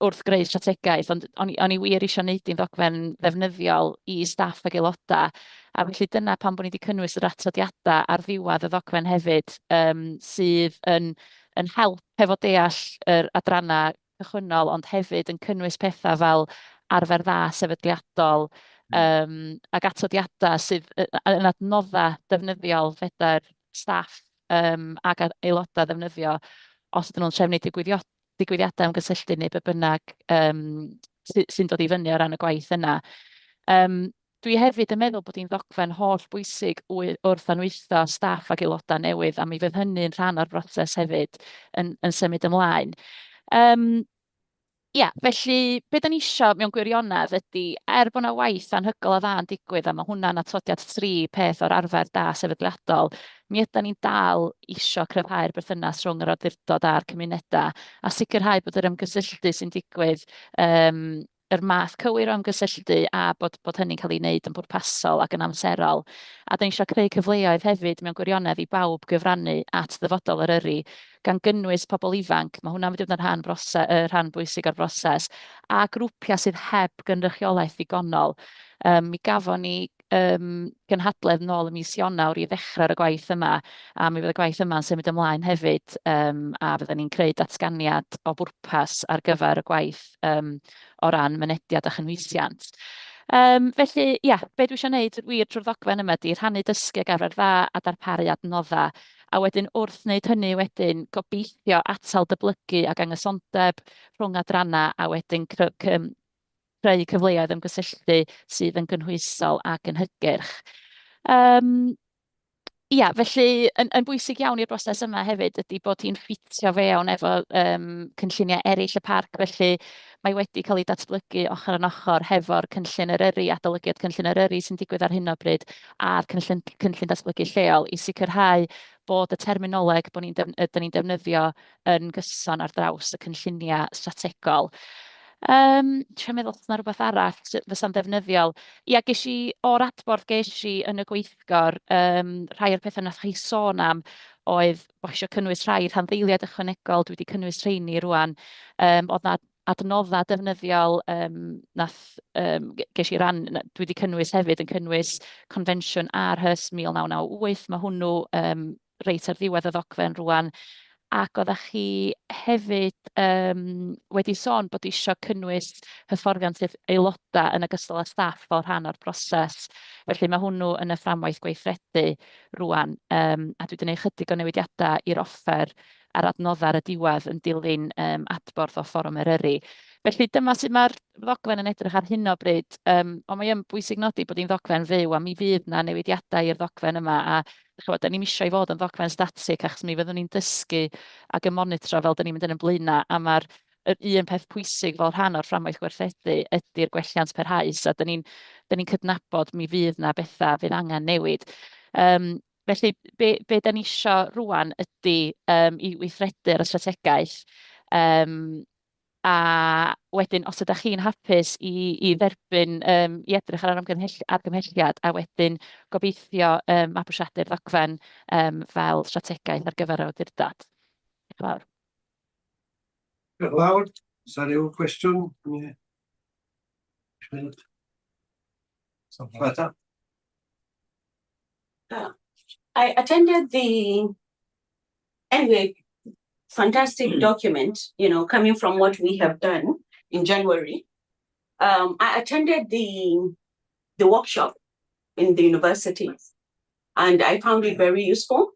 wrth greu strategaeth, ond o'n i wir eisiau wneud i'n ddogfen ddefnyddiol i staff ag aelodau, a felly dyna pan bod ni wedi cynnwys yr atodiadau ar ddiwedd y ddogfen hefyd, sydd yn help hefo deall yr adrannau cychwynnol, ond hefyd yn cynnwys pethau fel arfer dda sefydliadol, ag atodiadau sydd yn adnoddau defnyddiol feda'r staff ag aelodau ddefnyddio os ydyn nhw'n trefnu digwyddiadau ymgysylltu neu be bynnag sy'n dod i fyny o ran y gwaith yna. Dwi hefyd yn meddwl bod hi'n ddogfen holl bwysig wrth anwytho staff ac aelodau newydd, a mi fydd hynny'n rhan o'r broses hefyd yn symud ymlaen. Ia, felly, be da ni isio mewn gwirionedd ydy, bod yna waith anhygoel a dda yn digwydd, a mae hwnna'n atodiad 3 peth o'r arfer da sefydliadol, mi ydyn ni'n dal isio cryfhau'r berthynas rhwng yr awdurdod a'r cymunedau, a sicrhau bod yr ymgysylltu sy'n digwydd, yr math cywir o ymgysylltu, a bod hynny'n cael ei wneud yn bwrpasol ac yn amserol. A da ni eisiau creu cyfleoedd hefyd mewn gwirionedd i bawb gyfrannu at ddyfodol Eryri, gan gynnwys pobl ifanc, mae hwnna'n mynd yn rhan bwysig o'r broses, a grwpiau sydd heb gynrychiolaeth ddigonol. Mi gafon ni gynhadledd nôl y mis Ionawr i ddechrau'r gwaith yma, a mi fydd y gwaith yma'n symud ymlaen hefyd, a fydden ni'n creu datganiad o bwrpas ar gyfer y gwaith o ran mynediad a chynwysiant. Felly, ia, be dwi eisiau gwneud wir trwy'r ddogfen yma ydy rhannu dysgu ag arfer dda a darparu adnoddau, a wedyn wrth wneud hynny wedyn gobeithio atal dyblygu ag angysondeb rhwng adrannau, a wedyn creu cyfleoedd ymgysylltu sydd yn gynhwysol ac yn hygyrch. Ia, felly yn bwysig iawn i'r broses yma hefyd ydy bod hi'n ffitio fewn efo cynlluniau eraill y parc, felly mae wedi cael ei datblygu ochr yn ochr hefo'r cynllun Eryri, adolygiad cynllun Eryri sy'n digwydd ar hyn o bryd, a'r cynllun datblygu lleol i sicrhau bod y terminoleg bod ni'n defnyddio yn gyson ar draws y cynlluniau strategol. Trio meddwl os yna rhywbeth arall fysa'n ddefnyddiol. Ia, o'r adborth ges i yn y gweithgor, rhai o'r pethau nath chi sôn am oedd bod eisiau cynnwys rhai rhanddeiliad ychwanegol, dwi wedi cynnwys rheini rwan. Oedd na adnodda defnyddiol ges i ran, dwi wedi cynnwys hefyd yn cynnwys confensiwn ar hys 1998, mae hwnnw reit ar ddiwedd y ddogfen rwan, ac oeddech chi hefyd wedi sôn bod eisiau cynnwys hyfforddiant aelodau yn ogystal â staff fel rhan o'r broses. Felly mae hwnnw yn y fframwaith gweithredu rwan, a dwi wedi gwneud chydig o newidiadau i'r offer a'r adnoddau ar y diwedd yn dilyn adborth o fforwm Eryri. Felly dyma sut mae'r ddogfen yn edrych ar hyn o bryd, ond mae yn bwysig nodi bod hi'n ddogfen fyw a mi fydd na newidiadau i'r ddogfen yma, a da ni'n eisiau i fod yn ddogfen statig achos mi fyddwn ni'n dysgu ac yn monitro fel da ni'n mynd yn y blaenau, a mae'r un peth pwysig fel rhan o'r fframwaith gwerthredu ydy'r gwelliant parhaus, a da ni'n cydnabod mi fydd na bethau fydd angen newid. Felly, be da ni eisiau rwan ydy i weithredu'r strategaeth, a wedyn, os ydych chi'n hapus i dderbyn, i edrych ar argymhelliad, a wedyn gobeithio mabwysiadu'r ddogfen fel strategaeth ar gyfer awdurdod. Diolch yn fawr. Diolch yn fawr. Oes ryw cwestiwn? I attended anyway, fantastic document, coming from what we have done in January. I attended the workshop in the university, and I found it very useful.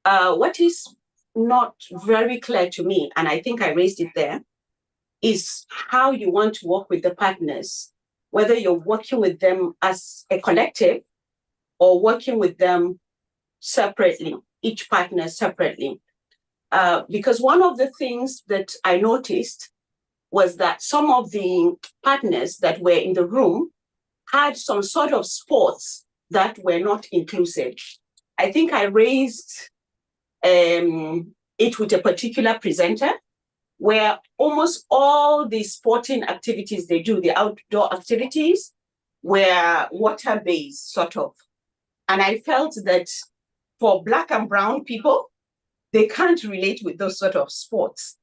What is not very clear to me, and I think I raised it there, is how you want to work with the partners, whether you're working with them as a collective or working with them separately, each partner separately. Because one of the things that I noticed was that some of the partners that were in the room had some sort of sports that were not inclusive. I think I raised it with a particular presenter, where almost all the sporting activities they do, the outdoor activities, were water-based, sort of. And I felt that for Black and brown people, they can't relate with those sort of sports,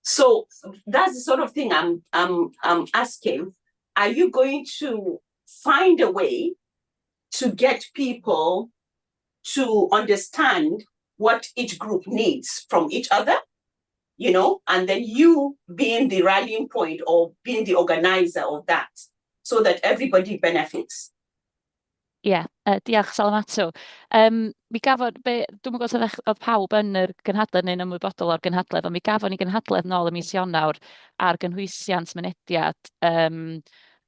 So that's the sort of thing I'm asking. Are you going to find a way to get people to understand what each group needs from each other, and then you being the rallying point or being the organizer of that, so that everybody benefits? Diolch Salamatw. Mi gafon, dwi'n gwybod oedd pawb yn yr gynhadledd neu'n ymwybodol o'r gynhadledd, ond mi gafon ni gynhadledd nôl ym mis Ionawr ar gynhwysiant mynediad,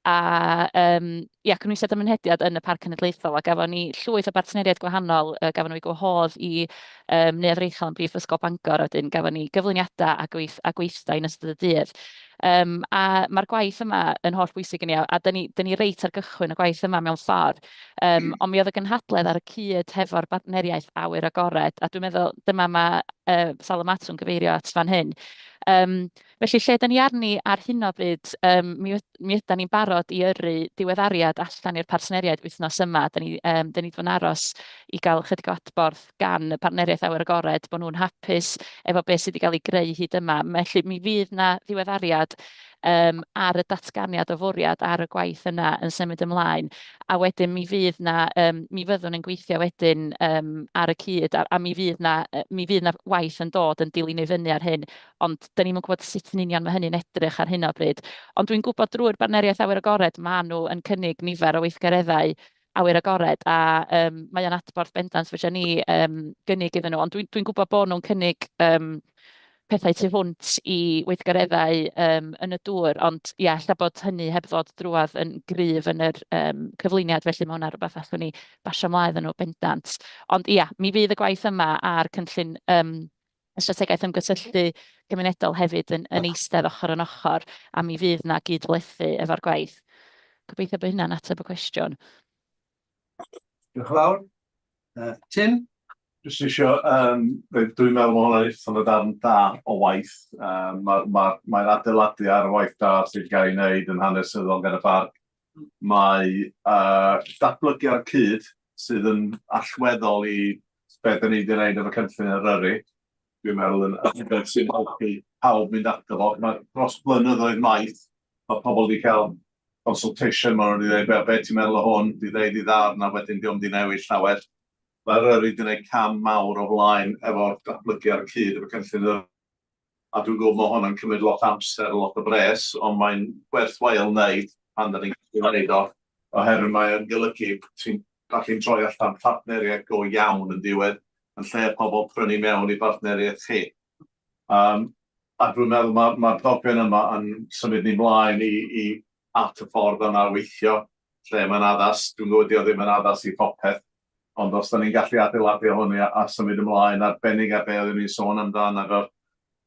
cynhwysiad y mynediad yn y Parc Cenedlaethol, a gafon ni llwyth o bartneriaid gwahanol, gafon ni gwahodd i Neuadd Reichel yn Brifysgol Bangor, wedyn gafon ni gyflwyniadau a gweithdai yn ystod y dydd. A mae'r gwaith yma yn holl bwysig yn iawn, a dyn ni reit ar gychwyn y gwaith yma mewn ffordd. Ond mi oedd y gynhadledd ar y cyd hefo'r bartneriaeth awyr agored, a dwi'n meddwl dyma mae Salamatw'n gyfeirio at fan hyn. Felly, lle dyn ni arni ar hyn o bryd, mi ydyn ni'n barod i yrru diweddariad allan i'r partneriaid wythnos yma. Dyn ni fod yn aros i gael chydig o adborth gan y partneriaeth awyr agored, bod nhw'n hapus efo beth sydd wedi cael ei greu hyd yma. Felly, mi fydd na diweddariad ar y datganiad o fwriad ar y gwaith yna yn symud ymlaen, a wedyn mi fyddwn yn gweithio wedyn ar y cyd, a mi fydd na waith yn dod yn dilyn ei fyny ar hyn, ond dyn ni'n gwybod sut yn union mae hynny'n edrych ar hyn o bryd. Ond dwi'n gwybod drwy'r bartneriaeth awyr agored, mae nhw yn cynnig nifer o weithgareddau awyr agored, a mae o'n adborth bendant fydden ni gynnig iddyn nhw, ond dwi'n gwybod bod nhw'n cynnig pethau tu hwnt i weithgareddau yn y dŵr, ond ella bod hynny heb ddod drwad yn gryf yn yr cyflwyniad, felly mae hwnna rhywbeth allwn ni basio mlaen yn nhw bendant. Ond mi fydd y gwaith yma a'r cynllun y strategaeth ymgysylltu gymunedol hefyd yn eistedd ochr yn ochr, a mi fydd na gydlethu efo'r gwaith. Gobeithio bod hynna'n ateb y cwestiwn. Diolch yn fawr. Tim? Jyst eisiau, dwi'n meddwl mae hwnna'n eitha yn darn da o waith. Mae'n adeiladu ar y waith da sydd wedi cael ei wneud yn hanesyddol gan y parc. Mae datblygu ar y cyd sydd yn allweddol i beth da ni wedi gwneud efo cynllun Eryri. Dwi'n meddwl yn beth sy'n helpu pawb mynd ato fo. Mae dros blynyddoedd maith, mae pobl wedi cael consultation, maen nhw'n dweud, be ti'n meddwl o hwn, di ddeud i ddarn, a wedyn diolch di newid llawer. Mae'r yrru wedi gwneud cam mawr o blaen efo'r datblygu ar y cyd, efo cynllun a dwi'n gwybod mae hwnna'n cymryd lot o amser, lot o bres, ond mae'n werthwael wneud pan da ni'n gwneud o, oherwydd mae'n golygu ti'n gallu'n troi allan partneriaeth go iawn yn diwedd, yn lle pobl prynu mewn i partneriaeth chi. A dwi'n meddwl mae'r ddogfen yma yn symud ni mlaen i at y ffordd yna weithio, lle mae'n addas, dwi'n gwybod o ddim yn addas i popeth, ond os da ni'n gallu adeiladu hwnni a symud ymlaen, arbennig ar be oeddwn ni'n sôn amdan, efo'r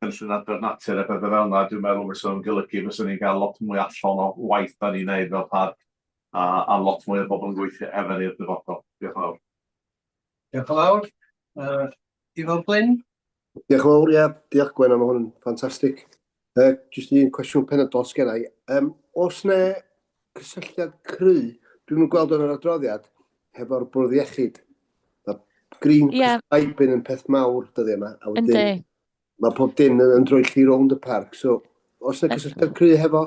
cynllun adfer natur a bethau fel yna, dwi'n meddwl fysa fo'n golygu fysa ni'n cael lot mwy allan o waith da ni'n neud fel parc a lot mwy o bobl yn gweithio efo ni'r dyfodol. Diolch yn fawr. Diolch yn fawr. Ifan Glyn? Diolch yn fawr, ie. Diolch Gwen am hwn, ffantastig. Jyst un cwestiwn penodol sgennau. Os ne cysylltiad cry, dwi'n gweld yn yr adroddiad, hefo'r bwrdd iechyd. Green Cysbaibyn yn peth mawr dyddi yma. Yndi. Mae pob dim yn droi chi rownd y parc, so os yna cysylltiad cry hefo?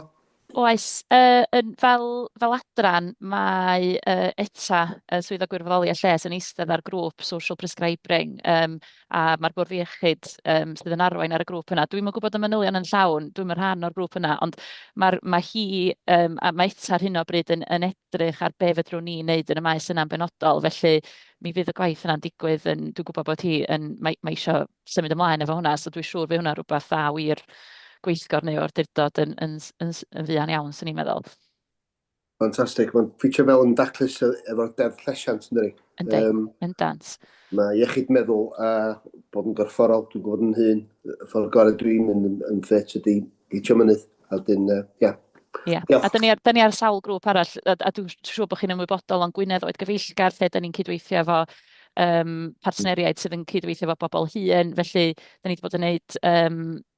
Oes, fel adran mae ETA, Swyddog Gwirfoddoli a Lles, yn eistedd ar grŵp social prescribing, a mae'r bwrdd iechyd sydd yn arwain ar y grŵp yna. Dwi'm yn gwybod y manylion yn llawn, dwi'm yn rhan o'r grŵp yna, ond mae hi, a mae ETA ar hyn o bryd yn edrych ar be fedrwn ni wneud yn y maes yna'n benodol, felly mi fydd y gwaith yna'n digwydd, dwi'n gwybod bod hi mae eisiau symud ymlaen efo hwnna, so dwi'n siŵr fydd hwnna rhywbeth dda wir gweithgor neu o'r durdod yn fuan iawn, sy'n ni'n meddwl. Ffantastig, mae'n ffitio fel yn daclus efo'r deddf llesiant, ynddi? Yn dans. Mae iechyd meddwl a bod yn gorfforol, dwi'n gwybod yn hyn, y ffordd gorau dwi'n mynd yn ffet ydi heitio mynydd, a dyn, ia. Ia, a da ni ar sawl grŵp arall, a dwi'n siŵr bod chi'n ymwybodol o'n Gwynedd oed gyfeillgar, lle da ni'n cydweithio efo partneriaid sydd yn cydweithio efo bobl hŷn, felly da ni wedi bod yn neud,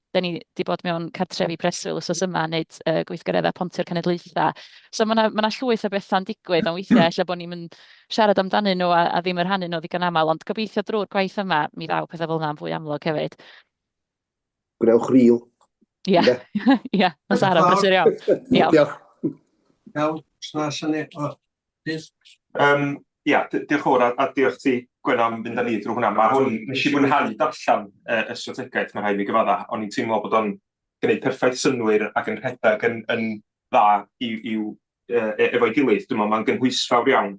da ni wedi bod mewn cartrefi preswyl wsos yma, neud gweithgareddau Ponti'r Cenedlaethau. So mae yna llwyth o bethau'n digwydd, ond weithiau ella bod ni'n siarad amdanyn nhw a ddim yr rhannu nhw ddigon aml, ond gobeithio drwy'r gwaith yma, mi ddaw pethau fel yna'n fwy amlwg hefyd. Gwnewch rîl. Ia, ia, mae Sara brysur iawn. Diolch. Iawn, sna syni. Ia, diolch yn fawr a diolch ti Gwen am fynd â ni drwy hwnna. Mae hwn, nes i fwynhau darllen y strategaeth mae'n rhaid i gyfadda, ond i'n teimlo bod o'n gwneud perffaith synwyr ac yn rhedeg yn dda efo'i gilydd. Dwi'n meddwl mae'n gynhwysfawr iawn.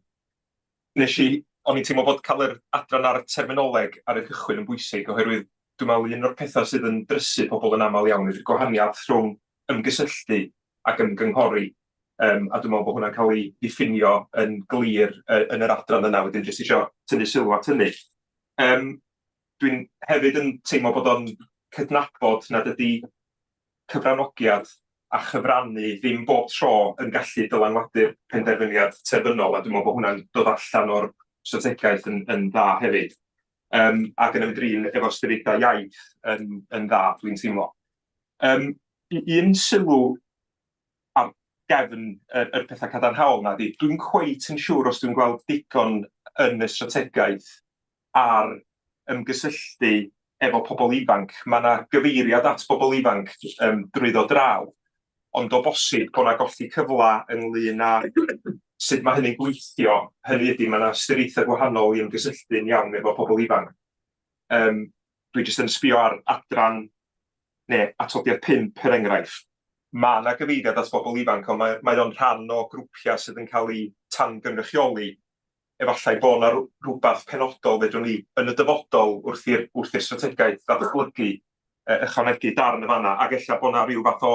O'n i'n teimlo bod cael yr adran ar y terminoleg ar y cychwyn yn bwysig, oherwydd dwi'n meddwl un o'r pethau sydd yn drysu pobl yn aml iawn yw'r gwahaniaeth rhwng ymgysylltu ac ymgynghori. A dwi'n meddwl bod hwnna'n cael ei diffinio yn glir yn yr adran yna, wedyn jyst eisiau tynnu sylw at hynny. Dwi'n hefyd yn teimlo bod o'n cydnabod nad ydy cyfranogiad a chyfrannu ddim bob tro yn gallu dylanwadu'r penderfyniad terfynol, a dwi'n meddwl bod hwnna'n dod allan o'r strategaeth yn dda hefyd. Ac yn ymdrin efo ystyriedau iaith yn dda, dwi'n teimlo. Un sylw ar gefn yr pethau cadarnhaol na di, dwi'n cweit yn siŵr os dwi'n gweld digon yn y strategaeth ar ymgysylltu efo pobl ifanc. Mae yna gyfeiriad at pobl ifanc drwyddo draw, ond o bosib bod yna golli cyfla ynglyn â sut mae hynny'n gweithio. Hynny ydy, mae yna ystyriaethau gwahanol i ymgysylltu'n iawn efo pobl ifanc. Dwi jyst yn sbio ar adran neu atodiad 5 per enghraifft. Mae yna gyfeiriad at bobl ifanc, ond mae o'n rhan o grwpiau sydd yn cael eu tangynrychioli. Efallai bod yna rhywbeth penodol fedrwn ni yn y dyfodol wrth i'r strategaeth ddatblygu ychwanegu darn y fanna, ac ella bod yna rhyw fath o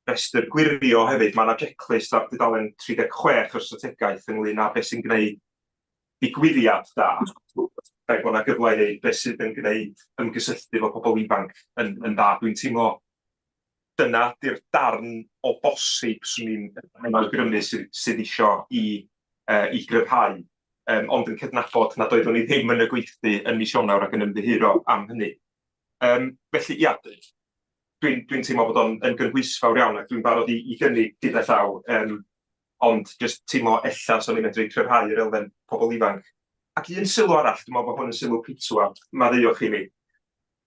restr gwirio hefyd. Mae yna checklist ar dudalen 36 o'r strategaeth ynglyn â beth sy'n gwneud digwyddiad da. Bod yna gyfle i wneud beth sydd yn gwneud ymgysylltu efo pobl ifanc yn dda. Dwi'n teimlo dyna di'r darn o bosib swn i'n awgrymu sydd isio i gryfhau, ond yn cydnabod nad oeddwn ni ddim yn y gweithdy yn mis Ionawr ac yn ymddiheuro am hynny. Felly, ia, dwi'n teimlo bod o'n gynhwysfawr iawn ac dwi'n barod i gynnig gyda llaw, ond jyst teimlo ella so ni'n medru cryfhau yr elfen pobl ifanc. Ac un sylw arall, dwi'n meddwl bod hwn yn sylw pitwa, maddeuwch i ni.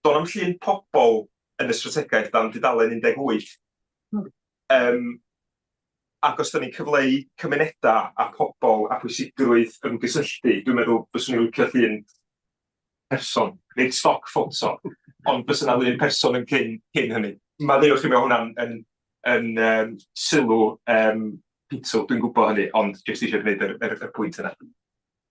Do'n am llun pobl yn y strategaeth dan dudalen 18. Ac os da ni'n cyfleu cymunedau a pobl a pwysigrwydd yn gysylltu, dwi'n meddwl byswn i'n licio llun person, nid stoc ffoto, ond byswn yna llun person yn cyn hynny. Mae ddewch chi mewn hwnna'n yn sylw pitw, dwi'n gwybod hynny, ond jyst eisiau gwneud y pwynt yna.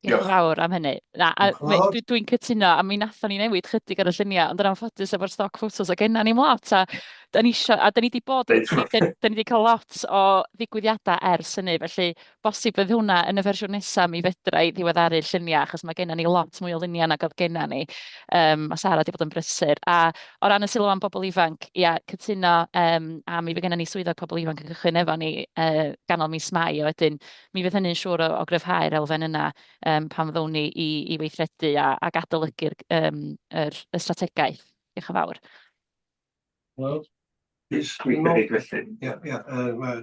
Diolch yn fawr am hynny. Dwi'n cytuno, a mi nathon ni newid chydig ar y lluniau, ond yn anffodus efo'r stock photos, a genna ni'n lot, a da ni wedi bod, da ni wedi cael lot o ddigwyddiadau ers hynny, felly bosib bydd hwnna yn y fersiwn nesaf mi fedra i ddiweddaru lluniau, achos mae genna ni lot mwy o luniau nag oedd genna ni. Mae Sara wedi bod yn brysur. A o ran y sylw am bobl ifanc, ia, cytuno, a mi fydd genna ni swyddog pobl ifanc yn cychwyn efo ni ganol mis Mai, a wedyn mi fydd hynny'n siŵr o gryfhau'r elfen yna pam ddown ni i weithredu a adolygu'r strategaeth. Diolch yn fawr. Dwi'n cynnig felly.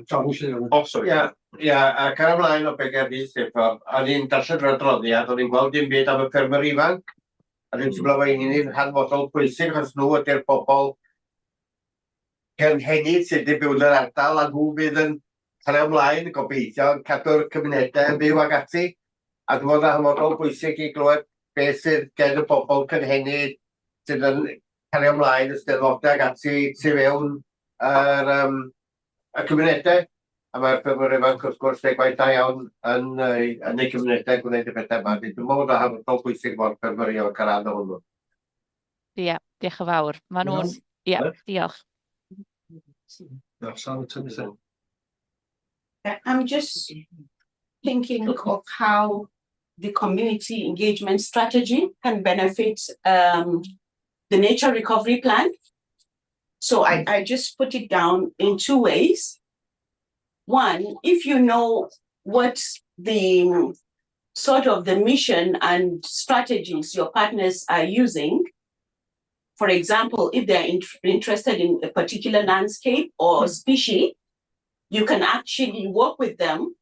John Llywelyn. O, sori. A car ymlaen o be ger fi, Cyfarfod, a ni'n darllen yr adroddiad, o'n i'n gweld dim byd am y ffermyr ifanc, a ni'n teimlo fo uni'n hanfodol pwysig, achos nhw ydy'r bobl cynhenid sydd wedi byw yn yr ardal, a nhw fydd yn cael ymlaen, gobeithio, yn cadw'r cymunedau yn byw ag ati, a dwi'n meddwl hanfodol bwysig i glywed beth sydd gen y bobl cynhenid sydd yn cael ymlaen, y steddfodau ag ati sydd fewn y cymunedau. A mae'r ffermwyr ifanc wrth gwrs ei gwaith da iawn yn ei cymunedau gwneud y pethau yma. Dwi'n meddwl bod hanfodol bwysig bod ffermwyr ifanc ar ran o hwnnw. Ia, diolch yn fawr. Mae nhw'n... Ia, diolch. I'm just thinking of how the community engagement strategy can benefit the nature recovery plan. So I just put it down in two ways. One, if you know what the sort of the mission and strategies your partners are using, for example, if they're interested in a particular landscape or species, you can actually work with them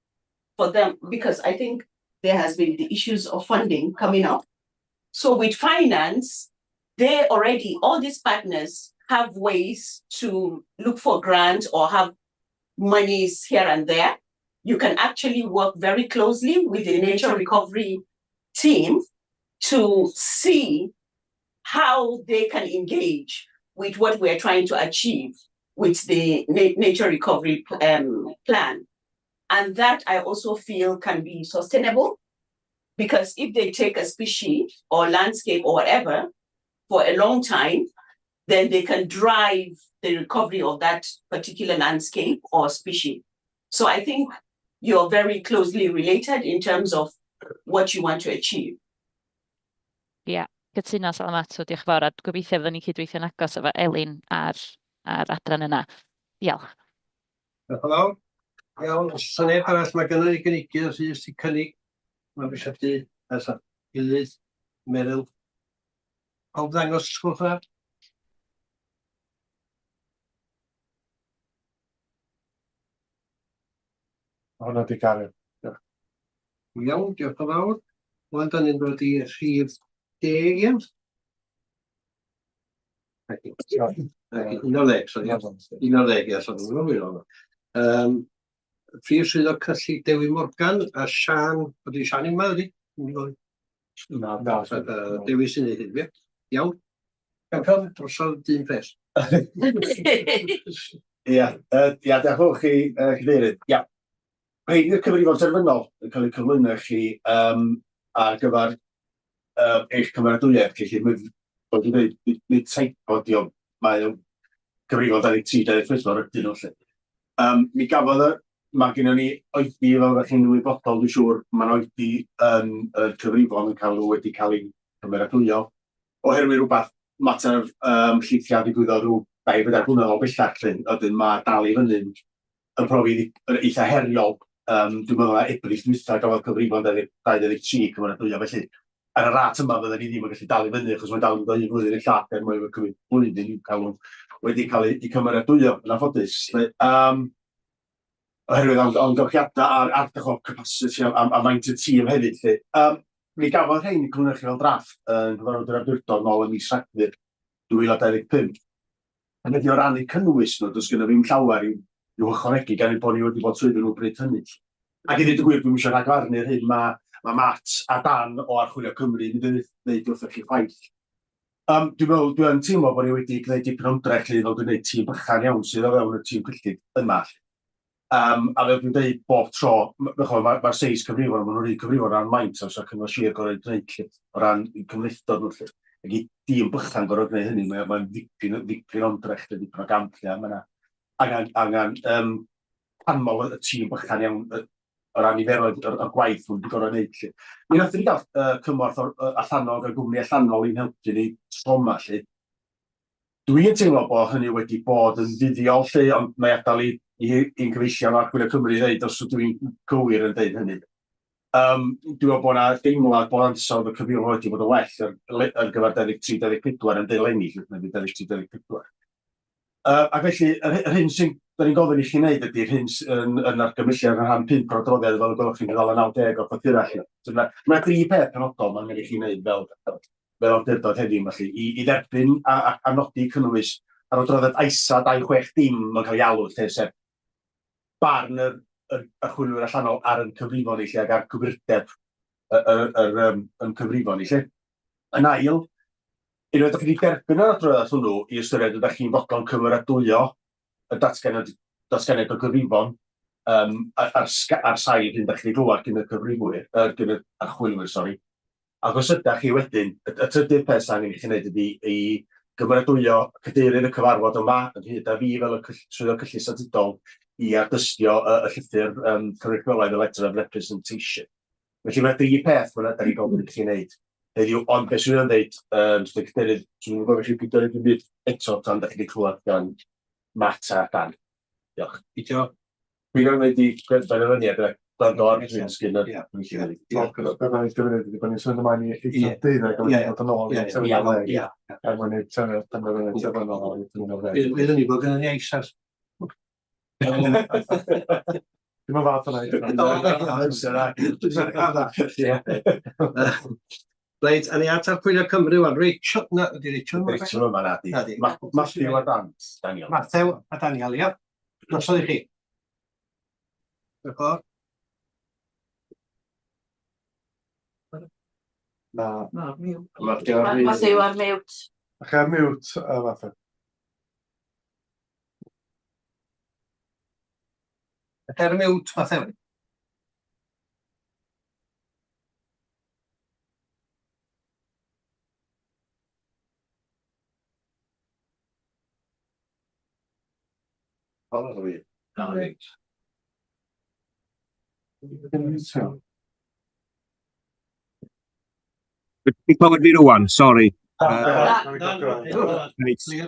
for them, because I think there has been the issues of funding coming up. So with finance, they already, all these partners have ways to look for grants or have monies here and there. You can actually work very closely with the nature recovery team to see how they can engage with what we're trying to achieve with the nature recovery plan. And that I also feel can be sustainable, because if they take a species or landscape or whatever for a long time, then they can drive the recovery of that particular landscape or species. So I think you're very closely related in terms of what you want to achieve. Ia, cytuno Salamat, diolch yn fawr, a gobeithio fydden ni cydweithio'n agos efo Elin ar adran yna. Diolch. Diolch yn fawr. Iawn, os oes neb arall, mae gynnu ni gynigydd sydd wedi cynnig. Mae'n bwysig ers a gilydd, Meryl. Pawb ddangos sgwrs yna? Hwna di gario. Iawn, diolch yn fawr. Wel, da ni'n dod i rhif 10 iawn. 11, sori. 11, ia, sori. Prif swyddog cyllid Dewi Morgan a Sian, ydy Sian yma, ydy? Dewi sy'n ei hyn, iawn. Cael drosodd dyn pres. Ia, diolch yn fawr chi, Cadeirydd. Ia. Rhaid i'r cyfrifon terfynol yn cael ei cyflwyno chi ar gyfer eich cymeradwyaeth, felly bod yn dweud, nid Cyfarfod o, mae cyfrifon 23-24 ydyn nhw. Mi gafodd mae gennym ni oedi fel ydych chi'n wybodol, dwi'n siŵr, mae'n oedi yn y cyfrifon wedi cael ei cymeradwyo, oherwydd rhywbeth mater llithiad i gwyddo rhyw 2-4 blynedd o bellach, ydyn mae dal i fyny'n yn profi eitha heriol. Dwi'n meddwl na Ebrill dwytha gafodd cyfrifon 2023 cymeradwyo, felly ar y rat yma fydden ni ddim yn gallu dal i fyny, achos mae'n dal yn dod i flwyddyn y llader, mae'n cymryd blwyddyn i'w cael wedi cael ei cymeradwyo yn anffodus. Oherwydd amgylchiadau a'r ardal capacity a faint y tîm hefyd. Mi gafodd rhain i cyflwyno chi fel drafft yn cyfarfod yr awdurdod nôl yn mis Rhagfyr 2025. Ac ydi o ran eu cynnwys nhw, does gyda ddim llawer i'w ychwanegu gan eu bod ni wedi bod swyddi nhw bryd hynny. Ac i ddweud y gwir, dwi'n eisiau rhagfarnu'r hyn, mae Matt a Dan o Archwilio Cymru wedi dweud wrthych chi ffaith. Dwi'n teimlo bod ni wedi gwneud dipyn o ymdrech fel dwi'n gwneud tîm bychan iawn sydd o fewn y tîm cyllid yma. A fel dwi'n dweud bob tro, mae'r seis cyfrifon, maen nhw'n rhy cyfrifon o ran maint, os ydych chi'n sir gorau gwneud o ran cymlethdod nhw. Ac i dîm bychan gorau gwneud hynny, mae'n dipyn o ymdrech, dipyn o gamp lle. Mae angen panmol y tîm bychan iawn o ran niferoedd o'r gwaith nhw'n gorau gwneud. Mi nath ni gael cymorth allanol, y gwmni allanol i'n helpu ni troma lle. Dwi'n teimlo bod hynny wedi bod yn fuddiol lle, ond mae adael i'n gyfeillion o Archwilio Cymru i ddeud os dwi'n gywir yn dweud hynny. Dwi'n meddwl bod yna deimlad bod ansawdd y cyfrifon wedi bod yn well ar gyfer 23-24 yn deileni, na 23-24. Ac felly, yr hyn sy'n ni'n gofyn i chi wneud ydy'r hyn yn argymhelliad yn rhan 5 o'r adroddiad fel y gwelwch chi'n meddwl yn 90 o'r papurau. Mae 3 peth penodol mae'n mynd i chi wneud fel awdurdod heddiw, i dderbyn a nodi cynnwys ar adroddiad AISA 260 dim yn cael ei alw, sef barn yr archwilwyr allanol ar yn cyfrifon i lle ac ar gyfrirdeb yn cyfrifon i lle. Yn ail, unwaith ydych chi wedi derbyn yr adroddiad hwnnw i ystyried ydych chi'n fodlon cymeradwyo y datganiad o gyfrifon ar sail hyn ydych chi wedi glwad gyn y archwilwyr, sori. Ac os ydych chi wedyn, y trydydd peth sy'n angen i chi wneud ydy i gymeradwyo cadeirydd y cyfarfod yma yn hyd a fi fel y swyddog cyllid statudol i ardystio y llythyr cynrychiolaeth y letter of representation. Felly mae 3 peth yna da ni'n gofyn i chi wneud. Ond beth sy'n dweud, cadeirydd, dwi'n gofyn i chi gydol i'n byd eto tan da chi wedi clywed gan Matt a Dan. Diolch. Dwi'n gwneud i benderfyniad Dan o'r dwi'n sgyn yr gynulleidfa. Byddai'n gyfynnu wedi bod ni'n sôn ymlaen i 12 ac yn dod yn ôl i'n tyfu'n er mwyn i'r penderfyniad terfynol i'n Bydd hynny bod gynnu ni eisas. Dwi'n yn fath yna. Reit, a ni at Archwilio Cymru wan. Rachel yma na di. Matthew a Dan. Matthew a Daniel, ia. Nosodd i chi. D'accord. Na. Matthew ar mute. Ach ar mute, Matthew. Er mute, Matthew. Ti'n clywed fi rwan, sori. Diolch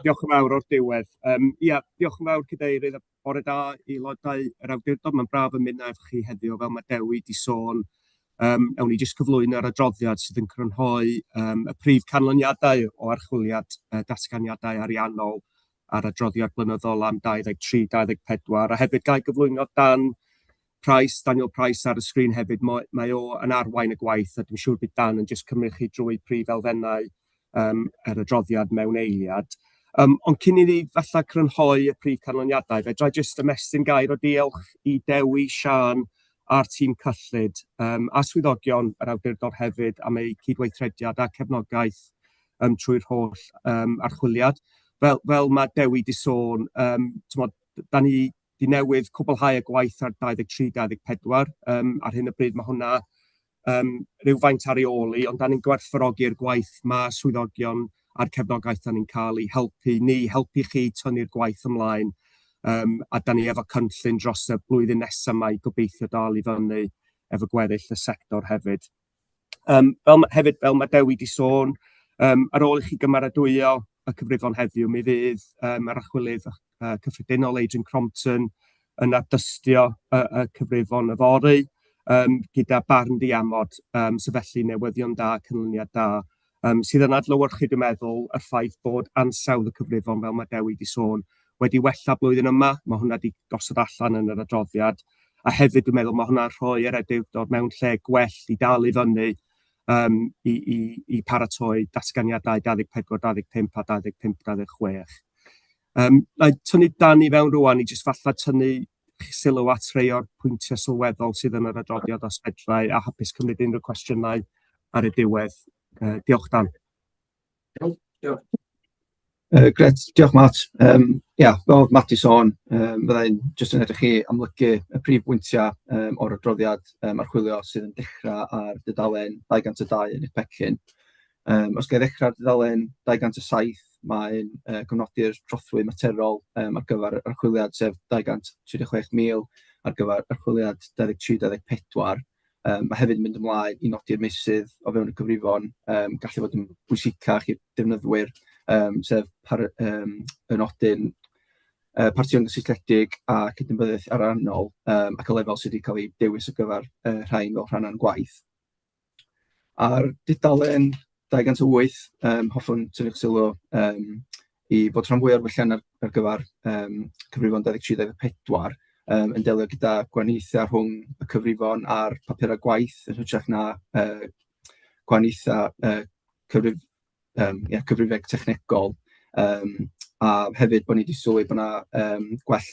Diolch yn fawr o'r diwedd. Diolch yn fawr cadeirydd a bore da aelodau yr awdurdod. Mae'n braf yn mynd efo chi heddiw fel mae Dewi di sôn. Ewn ni jyst cyflwyno'r adroddiad sydd yn crynhoi y prif canlyniadau o archwiliad datganiadau ariannol ar adroddiad blynyddol am 23-24 a hefyd gael gyflwyno Daniel Price ar y sgrin hefyd. Mae o yn arwain y gwaith a dwi'n siŵr bydd Dan yn jyst cymryd drwy prif elfennau yr adroddiad mewn eiliad. Ond cyn i ni falle crynhoi y prif canlyniadau, fedra jyst ymestyn gair o diolch i Dewi, Sian a'r tîm cyllid a swyddogion yr awdurdod hefyd am eu cydweithrediad a cefnogaeth trwy'r holl archwiliad. Fel mae Dewi di sôn, da ni di newydd cwblhau y gwaith ar 23-24. Ar hyn o bryd mae hwnna rhywfaint ar ei ôl i, ond da ni'n gwerthfawrogi'r gwaith mae swyddogion a'r cefnogaeth da ni'n cael i helpu chi tynnu'r gwaith ymlaen. A da ni efo cynllun dros y blwyddyn nesaf yma i gobeithio dal i fyny efo gweddill y sector hefyd. Fel mae Dewi di sôn, ar ôl i chi gymeradwyo y cyfrifon heddiw, mi fydd yr archwilydd cyffredinol Adrian Crompton yn ardystio y cyfrifon yfory gyda barn diamod, so felly newyddion da, canlyniad da, sydd yn adlewyrchu, dwi'n meddwl, y ffaith bod ansawdd y cyfrifon fel mae Dewi di sôn wedi wella blwyddyn yma. Mae hwnna wedi gosod allan yn yr adroddiad a hefyd dwi'n meddwl mae hwnna'n rhoi yr awdurdod mewn lle gwell i dal i fyny i paratoi datganiadau 24, 25 a 25-26. Na i tynnu Dan i fewn rwan i jyst falla tynnu sylw at rhai o'r pwyntiau sylweddol sydd yn yr adroddiad a sfedlau a hapus cymryd unrhyw cwestiynau ar y diwedd. Diolch Dan. Gret, diolch Matt. Fel Matt i sôn, byddai'n jyst yn edrych i amlygu y prif bwyntiau o'r adroddiad archwilio sydd yn dechrau ar dudalen 202 yn eich pecyn. Os gael ddechrau'r dudalen 207, mae'n cofnodi'r trothwy materol ar gyfer archwiliad sef 236,000 ar gyfer archwiliad 23-24. Mae hefyd yn mynd ymlaen i nodi'r meysydd o fewn y cyfrifon gallu fod yn bwysicach i'r defnyddwyr, sef y nodyn partïon gysylltiedig a cydnabyddiaeth ariannol ac y lefel sydd wedi cael ei dewis ar gyfer rhain fel rhanna'n gwaith. Ar dudalen 208, hoffwn tynnu'ch sylw i fod rhan fwyaf o'r wellian ar gyfer cyfrifon 23-24 yn delio gyda gwahaniaethau rhwng y cyfrifon a'r papurau gwaith yn hytrach na gwahaniaethau cyfrifeg technegol, a hefyd bod ni wedi sylwi bod yna gwell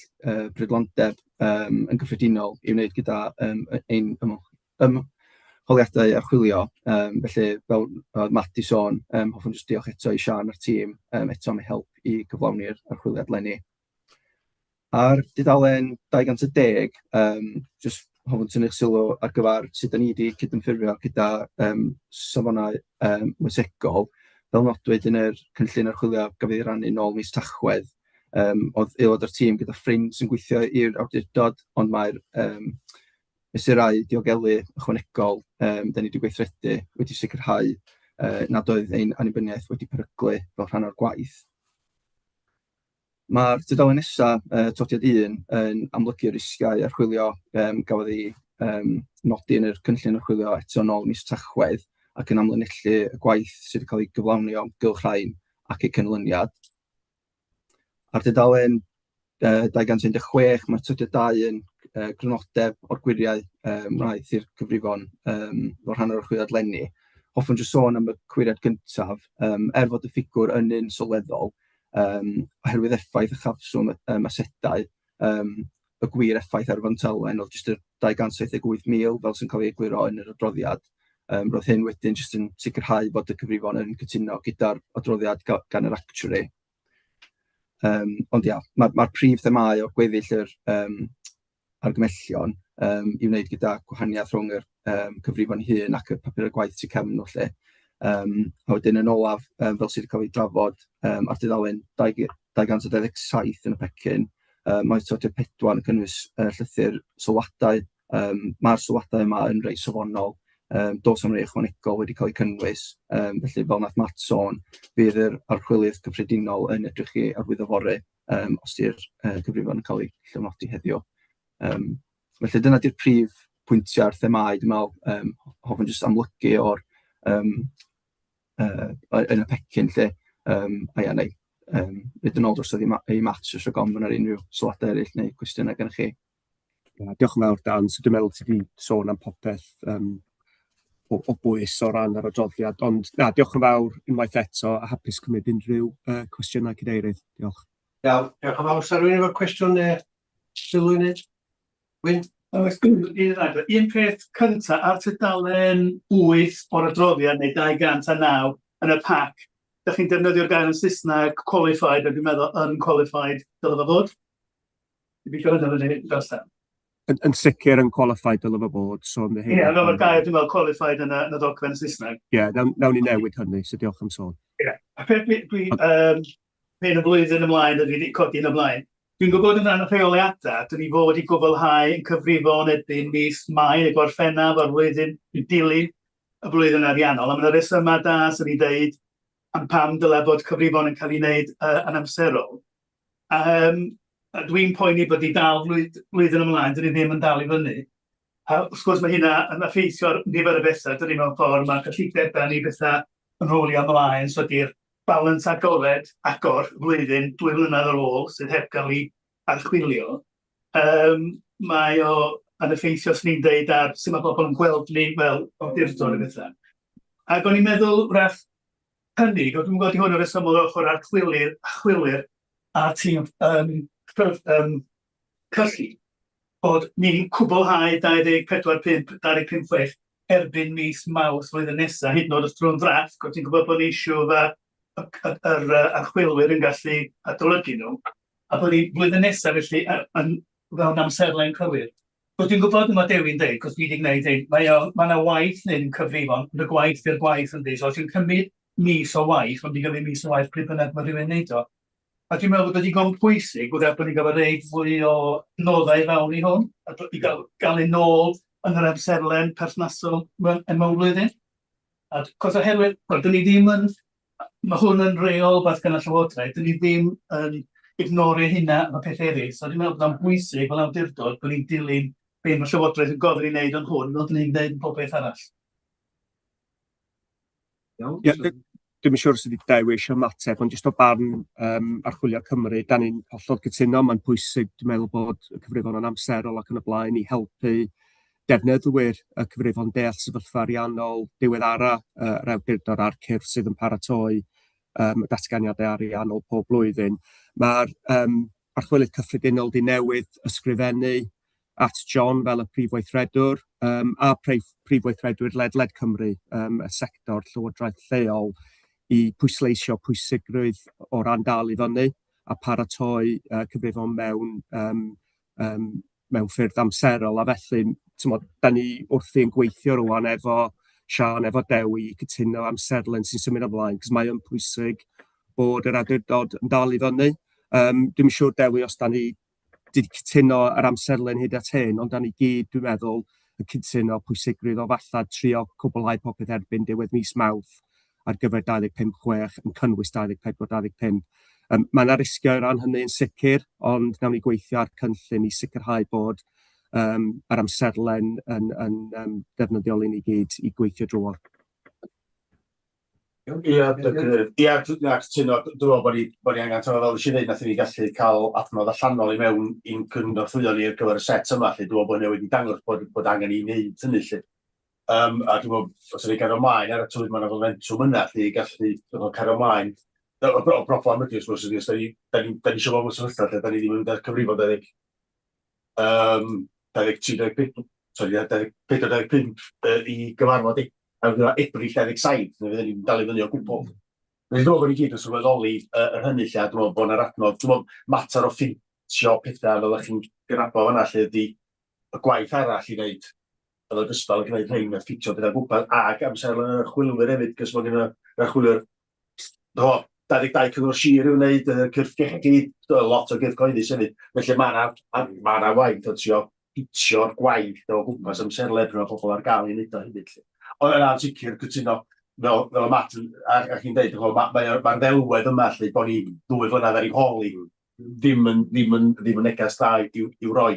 brydlondeb yn gyffredinol i wneud gyda ein ymholiadau archwilio. Felly, fel Matt i sôn, hoffwn jyst diolch eto i Sian a'r tîm eto am eu help i gyflawni'r archwiliad leni. Ar dudalen 210, jyst hoffwn tynnu'ch sylw ar gyfer sut da ni wedi cydymffurfio gyda safonau mwysegol. Fel nodwyd yn yr cynllun archwilio gafodd ei rannu nôl mis Tachwedd, oedd aelod o'r tîm gyda ffrind sy'n gweithio i'r awdurdod, ond mae'r mesurau diogelu ychwanegol da ni wedi gweithredu wedi sicrhau nad oedd ein annibyniaeth wedi peryglu fel rhan o'r gwaith. Mae'r dudalen nesaf, todiad 1, yn amlygu risgiau archwilio gafodd ei nodi yn yr cynllun archwilio eto nôl mis Tachwedd ac yn amlynellu y gwaith sydd wedi cael ei gyflawni o gylch rhain ac eu canlyniad. Ar dudalen 216, mae'r todiad 2 yn grynodeb o'r gwiriau wnaeth i'r cyfrifon fel rhan o'r archwiliad leni. Hoffwn jyst sôn am y cwiriad gyntaf, fod y ffigwr yn un sylweddol, oherwydd effaith y chafswm asedau, y gwir effaith ar y fontelen oedd jyst y 278,000 fel sy'n cael ei egluro yn yr adroddiad. Roedd hyn wedyn jyst yn sicrhau bod y cyfrifon yn cytuno gyda'r adroddiad gan yr actuary. Ond mae'r prif themau o'r gweddill yr argymellion i wneud gyda gwahaniaeth rhwng yr cyfrifon hyn ac y papur y gwaith sy'n cefn nhw lle. A wedyn yn olaf, fel sydd wedi cael ei drafod ar dudalen 227 yn y pecyn, mae todiad 4 yn cynnwys llythyr sylwadau. Mae'r sylwadau yma yn rei safonol, dos am rei ychwanegol wedi cael ei cynnwys, felly fel nath Matt sôn, bydd yr archwilydd cyffredinol yn edrych i arwyddofory os ydy'r cyfrifon yn cael ei llofnodi heddiw. Felly dyna di'r prif pwyntiau'r themau, dwi'n meddwl, hoffwn jyst amlygu o'r yn y pecyn lle, neu rydyn yn ôl dros i Matt os rhaid gofyn ar unrhyw sylwadau eraill neu cwestiynau gennych chi. Diolch yn fawr Dan, so dwi'n meddwl ti wedi sôn am popeth o bwys o ran yr adroddiad, ond diolch yn fawr unwaith eto a hapus cymryd unrhyw cwestiynau cadeirydd. Diolch. Diolch yn fawr. Sa rhywun efo cwestiwn neu sylw i wneud? Wyn? Un peth cyntaf ar tudalen 8 o'r adroddiad neu 209 yn y pac, ydych chi'n defnyddio'r gair yn Saesneg qualified a dwi'n meddwl unqualified dylai fo fod? Dwi'n gwybod hynny dros Yn sicr yn qualified dylai fo bod. Ie, fel gair dwi'n meddwl qualified yn y ddogfen yn Saesneg. Ie, nawn ni newid hynny, so diolch am sôn. Ie, a peth dwi'n y blwyddyn ymlaen, a dwi wedi codi yn ymlaen. Dwi'n gwybod yn rhan o rheoliadau, dyn ni fod i gwblhau yn cyfrifon ebyn mis Mai neu Gorffennaf o'r flwyddyn i dilyn y blwyddyn ariannol. A mae'n rhesymau da sy'n ei dweud am pam dylai bod cyfrifon yn cael ei wneud yn amserol. Dwi'n poeni bod i dal flwyddyn ymlaen, dyn ni ddim yn dal i fyny. Wrth gwrs mae hynna yn effeithio nifer y bethau, dyn ni mewn ffordd, mae cyllidebau ni bethau yn rhwlio ymlaen, so di'r balans agored agor flwyddyn 2 flynedd ar ôl sydd heb cael ei archwilio. Mae o yn effeithio sy'n ni'n dweud ar sut mae pobl yn gweld ni fel awdurdod y bethau. Ac o'n i'n meddwl wrth hynny, dwi'n gwybod i hwn o'r resymol ochr archwilwyr, a tîm cyllu bod ni'n cwblhau 24-25-26 erbyn mis Mawrth flwyddyn nesaf, hyd yn oed os drwy'n ddrafft, ac ti'n gwybod bod ni eisiau yr archwilwyr yn gallu adolygu nhw, a bod ni flwyddyn nesaf felly yn fewn amserlen cywir. Bod dwi'n gwybod yma Dewi'n dweud, cos fi wedi gwneud hyn, mae yna waith neu'n cyfrifon, ond y gwaith i'r gwaith yn dweud, so os yw'n cymryd mis o waith, ond ni'n cymryd mis o waith pryd bynnag mae rhywun wneud o. A dwi'n meddwl bod wedi gofyn pwysig, wrth bod ni'n gael reid fwy o noddau fewn i hwn, a bod ni'n gael ei nôl yn yr amserlen perthnasol mewn blwyddyn. A cos oherwydd, dyn ni ddim yn, mae hwn yn reol beth gan y Llywodraeth, dyn ni ddim yn ignorio hynna am y peth eraill. So dwi'n meddwl bod o'n bwysig fel awdurdod bod ni'n dilyn be mae Llywodraeth yn gofyn i wneud yn hwn, fel dyn ni'n gwneud yn pob beth arall. Dwi'n siŵr sydd wedi dewis ymateb, ond jyst o barn archwilio Cymru, da ni'n hollol cytuno, mae'n pwysig, dwi'n meddwl bod y cyfrifon yn amserol ac yn y blaen i helpu defnyddwyr y cyfrifon deall sefyllfa ariannol diweddara yr awdurdod a'r cyrff sydd yn paratoi datganiadau ariannol pob blwyddyn. Mae'r archwilydd cyffredinol di newydd ysgrifennu at John fel y prif weithredwr a prif weithredwyr ledled Cymru, y sector llywodraeth lleol, i pwysleisio pwysigrwydd o ran dal i fyny a paratoi cyfrifon mewn ffyrdd amserol. A felly, da ni wrthi'n gweithio rwan efo Sian, efo Dewi, i cytuno amserlen sy'n symud ymlaen, cos mae'n pwysig bod yr awdurdod yn dal i fyny. Dwi'n siŵr, Dewi, os da ni wedi cytuno yr amserlen hyd at hyn, ond da ni gyd, dwi'n meddwl, yn cytuno pwysigrwydd o falla trio cwblhau popeth erbyn diwedd mis Mawrth ar gyfer 25-26 yn cynnwys 24-25. Mae yna risgio o ran hynny yn sicr, ond nawn ni gweithio ar cynllun i sicrhau bod yr amserlen yn defnyddiol i ni gyd i gweithio drwy. Ia, cytuno, dwi'n meddwl bod ni angen, fel ys i ddweud, nath ni gallu cael adnodd allanol i mewn i'n cyngorthwyo ni ar gyfer y set yma, dwi'n meddwl bod ni wedi dangos bod angen i wneud hynny. A dwi'n meddwl, os ydy'n cario ymlaen ar y twydd mae'n momentum yna, i gallu cario ymlaen. Y broblem ydy, os gwrs, da ni eisiau bod yn sefyllfa lle, da ni ddim yn mynd ar cyfrifon 24-25 i gyfarfod i. A fydd yna Ebrill 27, neu fydd ni'n dal i fyny o gwbl. Dwi'n meddwl bod ni gyd yn sylweddoli yr hynny lle, dwi'n meddwl bod yna'r adnodd, dwi'n meddwl mater o ffintio pethau fel ydych chi'n gyrrabo fan'na lle ydy y gwaith arall i wneud yn ogystal yn gwneud rhain a ffitio beth gwybod ac amser yn archwilwyr hefyd, cos mae gen y archwilwyr 22 cyngor sir i'w wneud, cyrff iechyd, lot o gyrff cyhoeddus hefyd. Felly mae yna waith o trio hitio'r gwaith o gwmpas amserlen rhwng pobl ar gael i wneud o hefyd. Ond yna yn sicr cytuno fel y mat a chi'n dweud, mae'r ddelwedd yma lle bod ni 2 flynedd ar ei holi ddim yn negas da i'w roi.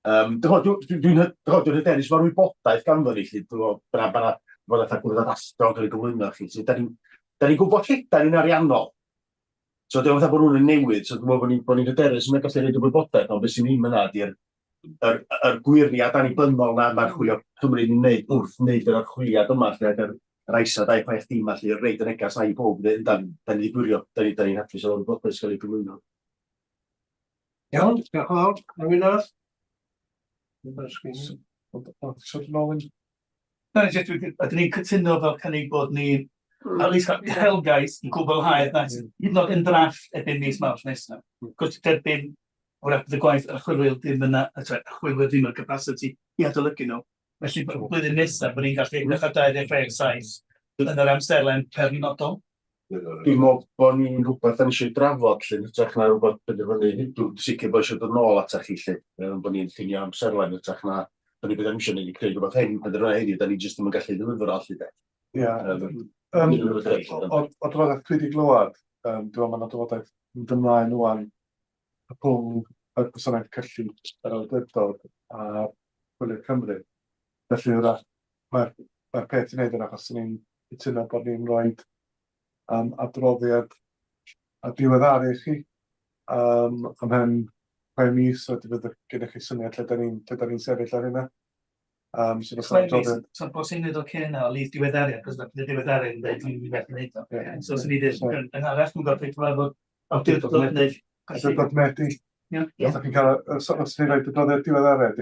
Dwi'n hyderus mae'r wybodaeth ganddo ni, bod yna gwrdd astrog yn ei gyflwyno chi. Da ni'n gwybod lledan ni'n ariannol. So dwi'n meddwl bod nhw'n yn newydd, so dwi'n meddwl bod ni'n hyderus yn gallu gwneud y wybodaeth, ond beth sy'n ddim yna ydy'r gwiriad annibynnol na mae'r chwilio Cymru ni'n gwneud wrth wneud yr archwiliad yma, lle yr aisa 2-6 dim a lle reid y negas na i bob, da ni wedi gwirio, da ni'n hapus o'r wybodaeth gael ei gyflwyno. Iawn, diolch yn fawr. Rwy'n arall? Ydyn ni'n cytuno fel cynnig bod ni, at least helgais i gwblhau, hyd yn oed yn drafft ebyn mis Mawrth nesaf. Cos derbyn o'r y gwaith archwilwyr ddim yna, archwilwyr ddim yn capacity i adolygu nhw. Felly blwyddyn nesaf bod ni'n gallu edrych ar 26 yn yr amserlen pernodol. Dwi'n meddwl bod ni'n rhywbeth yn eisiau drafod lle, ytrach na rhywbeth benderfynu, dwi'n sicr bod eisiau dod nôl atach chi lle, bod ni'n llunio amserlen, ytrach na, bod ni bydd yn eisiau neud i creu rhywbeth hyn, benderfynu heddiw, da ni jyst ddim yn gallu ddylifro allu de. O drafodaeth dwi wedi glywed, dwi'n meddwl mae'n drafodaeth yn dymlaen rwan rhwng y gwasanaeth cyllid yr awdurdod a Chwilio Cymru. Felly mae'r peth i wneud yna, achos ni'n cytuno bod ni'n rhoi adroddiad a diweddaru i chi ymhen 6 mis, so fydd gennych chi syniad lle da ni'n sefyll ar hynna. So'n bos i'n neud o'r cena o lyth diweddariad, cos da diweddariad yn dweud dwi'n methu wneud o. So sy'n ni dweud, yn arall, dwi'n gorfod cyfarfod awdurdod neu Awdurdod Medi. Os chi'n cael, os chi'n rhoi adroddiad diweddariad,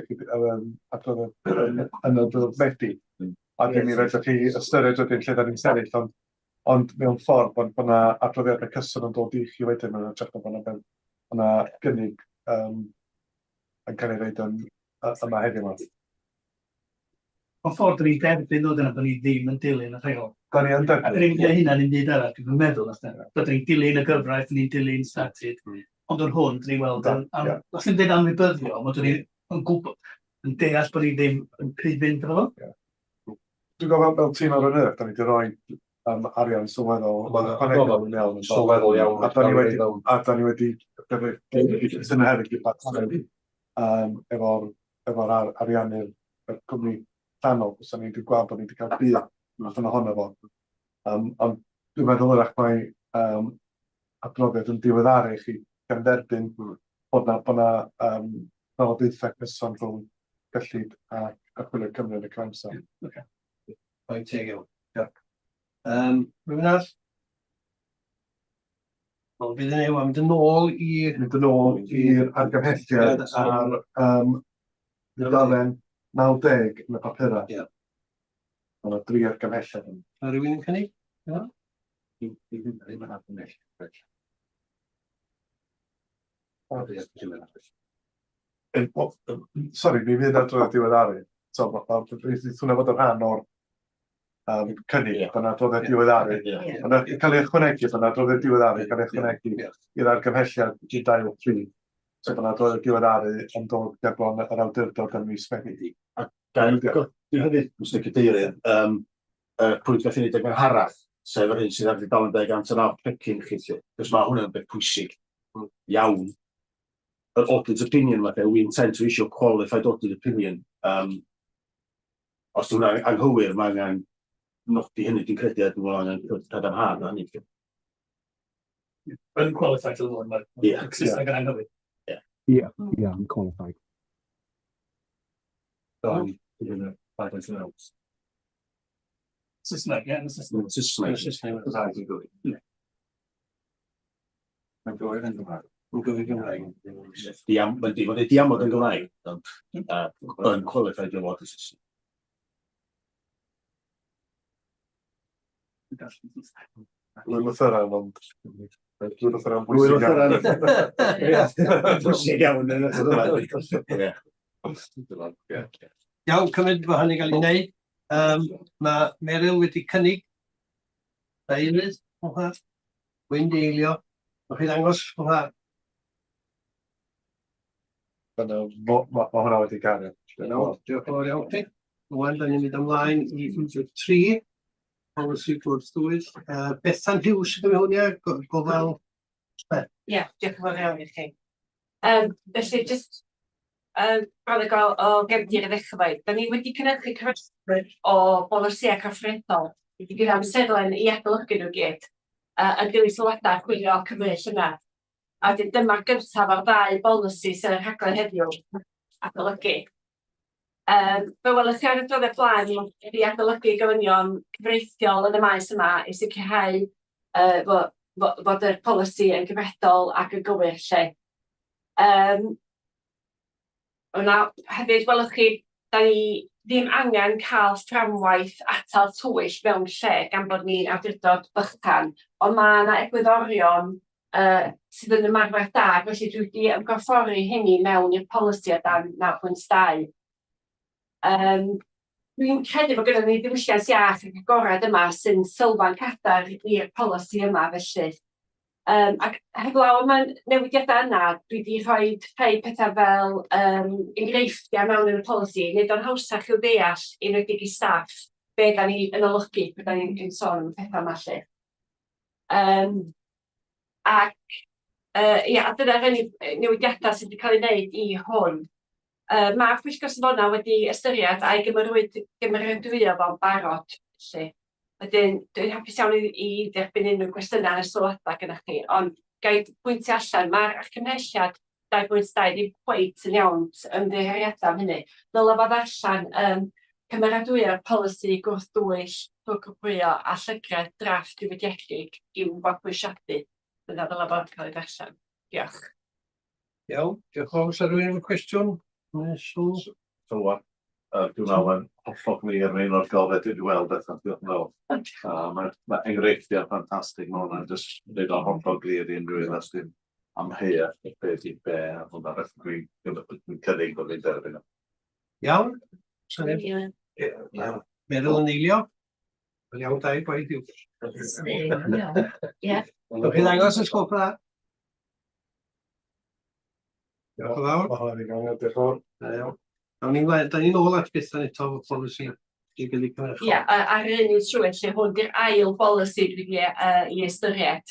adroddiad yn awdurdod Medi, a dim i roed chi ystyried wedyn lle da ni'n sefyll, ond mewn ffordd bod yna adroddiadau cyson yn dod i chi wedyn, mae'n edrych bod yna gynnig yn cael ei reid yma heddiw yma. O ffordd ni'n derbyn o dyna bod ni ddim yn dilyn y rheol. Da ni yn derbyn. A dyn ni'n hynna'n un byd arall, dwi'n meddwl, dydyn ni'n dilyn y gyfraith, ni'n dilyn statut, ond yn hwn, dyn ni'n weld, os ni'n dweud anwybyddio, ond dyn ni'n gwybod, yn deall bod ni ddim yn prifynd efo fo. Dwi'n gofio fel tîm ar y nerf, da ni wedi rhoi arian sylweddol, Sylweddol iawn. A da ni wedi sy'n hefyd i bartner efo'r ariannu'r cwmni llanol, os da ni wedi gweld bod ni wedi cael byd yn ohono fo. Ond dwi'n meddwl yrach mae adroddiad yn diweddaru chi gan derbyn bod yna drafodaethau cyson rhwng gyllid a Chwilio Cymru yn y cyfamser. Mae'n teg iawn. Rwy'n arall? Wel, bydd yn ewa, mynd yn ôl i'r argymhelliad ar dudalen 90 yn y papura. Mae yna 3 argymhelliad. A rhywun yn cynnig? Sori, mi fydd adroddiad diweddaru. Hwna fod yn rhan o'r cynnig, bod yna adroddiad diweddaru. Ond cael ei ychwanegu, bod yna adroddiad diweddaru, cael ei ychwanegu i'r argymhelliad i 2 o 3. So bod yna adroddiad diweddaru yn dod gebron yr awdurdod yn mis Medi. Dwi'n hefyd, Mr Cadeirydd, pwynt gath i wneud ag angharach, sef yr hyn sydd ar dudalen 109 pecyn chi. Cos mae hwnna'n beth pwysig iawn. Yr audit opinion yma, we intend to issue qualified audit opinion. Os dwi'n anghywir, mae angen nodi hynny dwi'n credu a dwi'n angen cadarnhad na hynny. Yn qualified yn ôl, mae'r Saesneg yn anghywir. Ie, yn qualified. Saesneg, ie, yn Saesneg. Saesneg. Mae'n gywir yn Gymraeg. Yn gywir Gymraeg. Mae'n diamod yn Gymraeg, ond yn qualified yn fod yn Saesneg. Dwi'n lythyran, ond dwi'n lythyran bwysig iawn. Iawn, cymryd bod hynny gael ei wneud. Mae Meryl wedi cynnig. Eilydd, hwnna. Wyn deilio. Mwch chi ddangos hwnna. Mae hwnna wedi gario. Diolch yn fawr iawn chi. Rwan, da ni'n mynd ymlaen i 3. Polisi gwrthdwys. Bethan Hughes yn gymryd hwnna, gofal. Ie, diolch yn fawr iawn i chi. Felly, jyst bron y gael o gefndir y ddechrau. Da ni wedi cynhyrchu cyfrifwyr o bolisïau corfforaethol i gyda amserlen i adolygu nhw gyd yn dilyn sylwadau chwilio Cymru llynedd. A dyma'r gyntaf o'r 2 bolisi sy'n y rhaglen heddiw adolygu. Fe welwch chi ar y adroddiad blaen i adolygu gofynion cyfreithiol yn y maes yma i sicrhau fod yr polisi yn gyfredol ac yn gywir lle. Hefyd, welwch chi, da ni ddim angen cael fframwaith atal tywyll mewn lle gan bod ni'n awdurdod bychan, ond mae yna egwyddorion sydd yn ymarfer da, felly dwi wedi ymgorffori hynny mewn i'r polisi o dan 9.2. Dwi'n credu bod gyda ni ddiwylliant iach ac agorad yma sy'n sylfaen cadar i'r polisi yma felly. Ac heblaw yma newidiadau yna, dwi wedi rhoi rhai pethau fel enghreifftiau mewn yn y polisi, nid o'n hawsach i'w ddeall unwedig i staff be da ni yn olygu pe da ni'n sôn am pethau yma lle. Dyna'r newidiadau sydd wedi cael ei wneud i hwn. Mae'r Pwyllgor Safona wedi ystyried a'i gymeradwyo fo'n barod. Wedyn, dwi'n hapus iawn i dderbyn unrhyw gwestiynau ar y sylwadau gyda chi, ond gael pwyntio allan, mae'r cymhelliad 2.2 ddim cweit yn iawn ymddiheuriadau am hynny. Ddylai fod allan cymeradwyo'r polisi gwrthdwyll trwy cwprio a llygredd drafft diwydiedig i'w fabwysiadu. Dyna ddylai bod cael ei darllen. Diolch. Iawn, diolch yn fawr. Sa rhywun efo cwestiwn? Sylwad. Dwi'n meddwl yn hollol glir yn un o'r golau dwi wedi weld eto. Diolch yn fawr. Mae enghreifftiau ffantastig. Mae hwnna'n jyst dweud o'n hollol glir i unrhyw un os dim amheuaeth beth i be. A hwnna'n beth dwi'n cynnig bod fi'n derbyn o. Iawn. Meddwl yn eilio. Wel iawn, da i gwaith i'w. Ie. Dwi'n chi ddangos y sgwp yna? Diolch yn fawr. Mae hwnna'n ei gang, diolch yn fawr. Iawn. Da ni'n ôl at bethau eto o polisi i gynnig cynrychiol. Ie, ar un i'n trwy, lle hwn di'r ail bolisi dwi wedi i ystyried.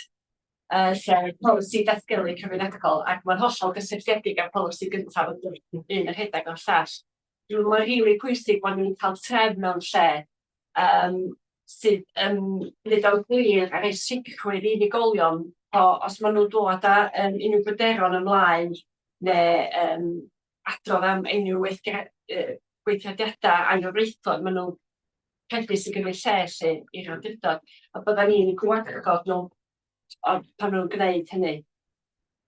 Lle polisi datgelu cymunedol, ac mae'n hollol gysylltiedig â'r polisi gyntaf yn un yr rhedeg o'r llall. Dwi'n meddwl rili pwysig bod ni'n cael trefn mewn lle sydd yn nid o'n glir ar ei sicrwydd i unigolion os maen nhw'n dod â unrhyw bryderon ymlaen neu adrodd am unrhyw gweithrediadau anghyfreithlon, maen nhw'n credu sy'n gymryd lle i'r awdurdod, a bydden ni'n gwarchod nhw pan nhw'n gwneud hynny.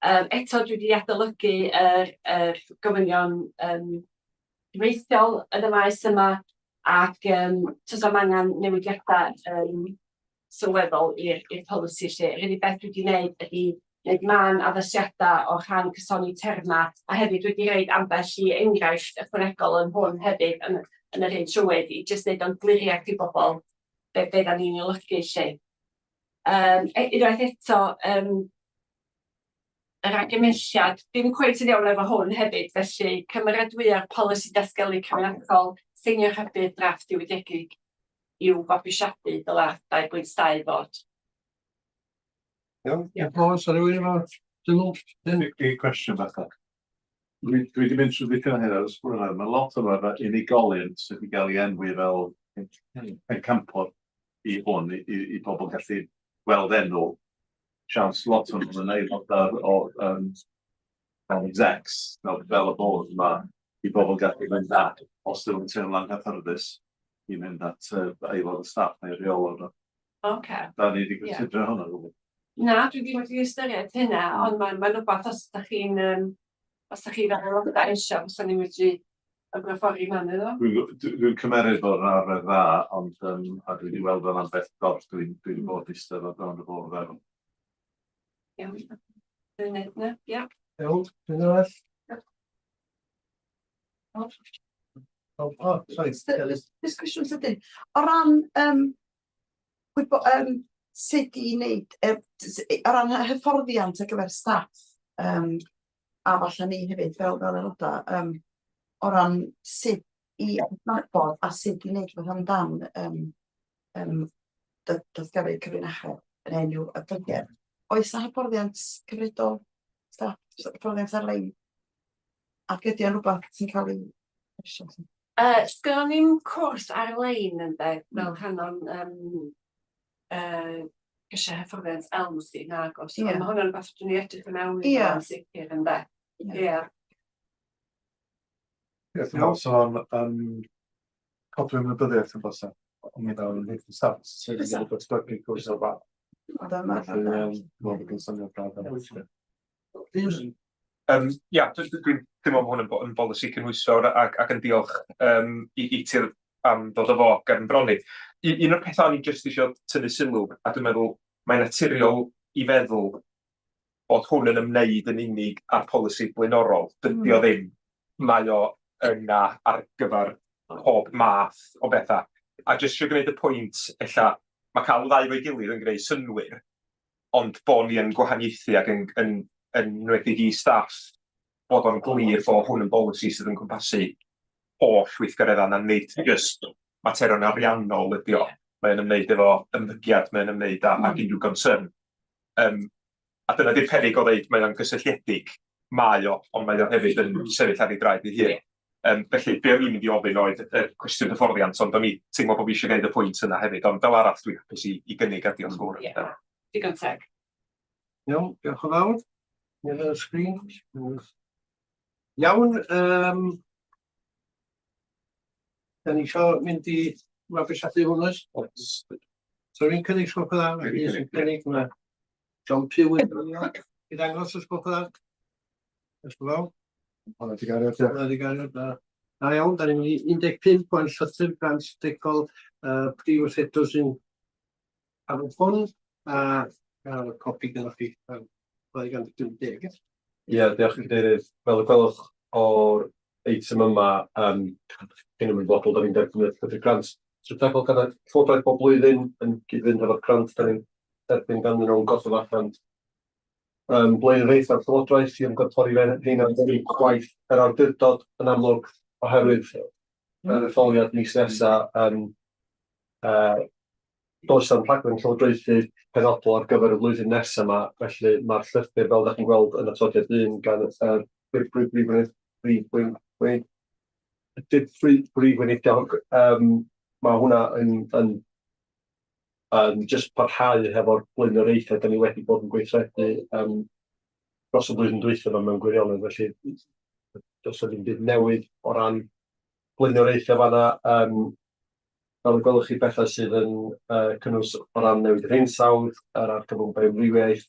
Eto dwi wedi adolygu yr gofynion cyfreithiol yn y maes yma, ac tos am angen newidiadau sylweddol i'r polisi lle. Yr unig beth dwi wedi gwneud ydy wneud man addasiadau o rhan cysoni terma, a hefyd wedi gwneud ambell i enghraifft ychwanegol yn hwn hefyd yn yr un trywydd, i jyst wneud o'n gliriach i bobl be da ni'n olygu lle. Unwaith eto, yr argymelliad, dim cweit yn iawn efo hwn hefyd, felly cymeradwya'r polisi datgelu cymunedol seinio rhybudd drafft diwygiedig i'w fabwysiadu dylai 2.2 fod. Iawn, diolch yn rhywun efo sylw? Un cwestiwn fatha. Dwi wedi mynd trwy ddigon hyn ar y sbwrn yma. Mae lot o'r unigolyn sydd wedi cael ei enwi fel pencampwr i hwn, i bobl gallu gweld enw. Siawns lot o'n yn aelod o execs, fel y bod yma, i bobl gallu mynd at, os dyn nhw'n teimlo'n anghyffyrddus, i mynd at aelod y staff neu reolwr. Oce. Da ni wedi considero hwnna rhywbeth. Na, dwi wedi ystyried hynna, ond mae'n rhywbeth os da chi'n fel aelodau eisiau, os da ni'n medru ymgryffori man iddo. Dwi'n cymeryd bod yn arfer dda, ond a dwi wedi weld o'n ambell gorff dwi'n bod eistedd o bron y bwrdd fewn. Iawn. Dwi'n neud yna, ia. Iawn, dwi'n arall. Just cwestiwn sydyn. O ran sut i wneud, o ran hyfforddiant ar gyfer staff, a falle ni hefyd fel aelodau, o ran sut i adnabod a sut i wneud fath amdan datgelu cyfrinachau yn enw y blygiad. Oes na hyfforddiant cyfredol staff, hyfforddiant ar-lein? Ac ydy o'n rhywbeth sy'n cael ei eisiau? Sgynnon ni'n cwrs ar-lein ynde, fel rhan o'n gysiau hyfforddiant elmsy, nagos. Mae hwnna'n fath dwi'n ei edrych yn mewn i'n sicr ynde. Ie. So o'n codwyn ymwybyddiaeth yn bosib. Ond mi dawn yn hyn staff sydd yn gwybod sbyglu cwrs o'r fath. Ia, dwi'n meddwl hwn yn bolisi cynhwysfawr ac yn diolch i ti'r am ddod o fo gan bronni. Un o'r pethau ni jyst eisiau tynnu sylw, a dwi'n meddwl mae'n naturiol i feddwl bod hwn yn ymwneud yn unig â'r polisi blaenorol. Dydy o ddim, mae o yna ar gyfer pob math o bethau. A jyst eisiau gwneud y pwynt, ella, mae cael ddau fo'i gilydd yn gwneud synwyr, ond bod ni yn gwahaniaethu ac yn enwedig i staff bod o'n glir bod hwn yn bolisi sydd yn cwmpasu holl weithgareddau na nid just materion ariannol ydi o. Mae'n ymwneud efo ymddygiad, mae'n ymwneud ag unrhyw concern. A dyna di'r peryg o ddeud mae o'n gysylltiedig, mae o, ond mae o hefyd yn sefyll ar ei draed ei hun. Felly, be o'n i'n mynd i ofyn oedd y cwestiwn hyfforddiant, ond o'n i teimlo bod fi eisiau gwneud y pwynt yna hefyd, ond fel arall dwi'n hapus i gynnig a diolch fawr. Digon teg. Iawn, diolch yn fawr. Nid yn y sgrin. Iawn, da ni eisiau mynd i mabwysiadu hwnnw. So fi'n cynnig sgwp dda, fi'n cynnig hwnna. John Pugh i ddangos os gwelwch yn dda. Ys gweld? Hwnna di gario, ie. Hwnna di gario, da. Da iawn, da ni'n 15 pwynt llythyr grant stegol prif weithredwr sy'n ar y ffôn a gael y copi gyda chi. 2010. Ie, diolch yn cadeirydd. Fel y gwelwch o'r eitem yma, gen i'n ymwybodol, da ni'n derbyn y grant strategol gyda llywodraeth bob blwyddyn yn gyd-fynd efo'r grant da ni'n derbyn gan nhw'n gosod allan. Blaenoriaeth ar llywodraeth i ymgorffori fe'n gwaith yr awdurdod yn amlwg oherwydd yr etholiad mis nesaf does am rhaglen llywodraethu penodol ar gyfer y flwyddyn nesaf yma, felly mae'r llythyr fel da chi'n gweld yn atodiad 1 gan brif weinidog. Mae hwnna yn just parhau hefo'r blaenoriaethau da ni wedi bod yn gweithredu dros y blwyddyn dwytha yma mewn gwirionedd, felly does ddim byd newydd o ran blaenoriaethau fan'na. Fel y gwelwch chi bethau sydd yn cynnwys o ran newid yr hinsawdd, yr argyfwng beomrywiaeth,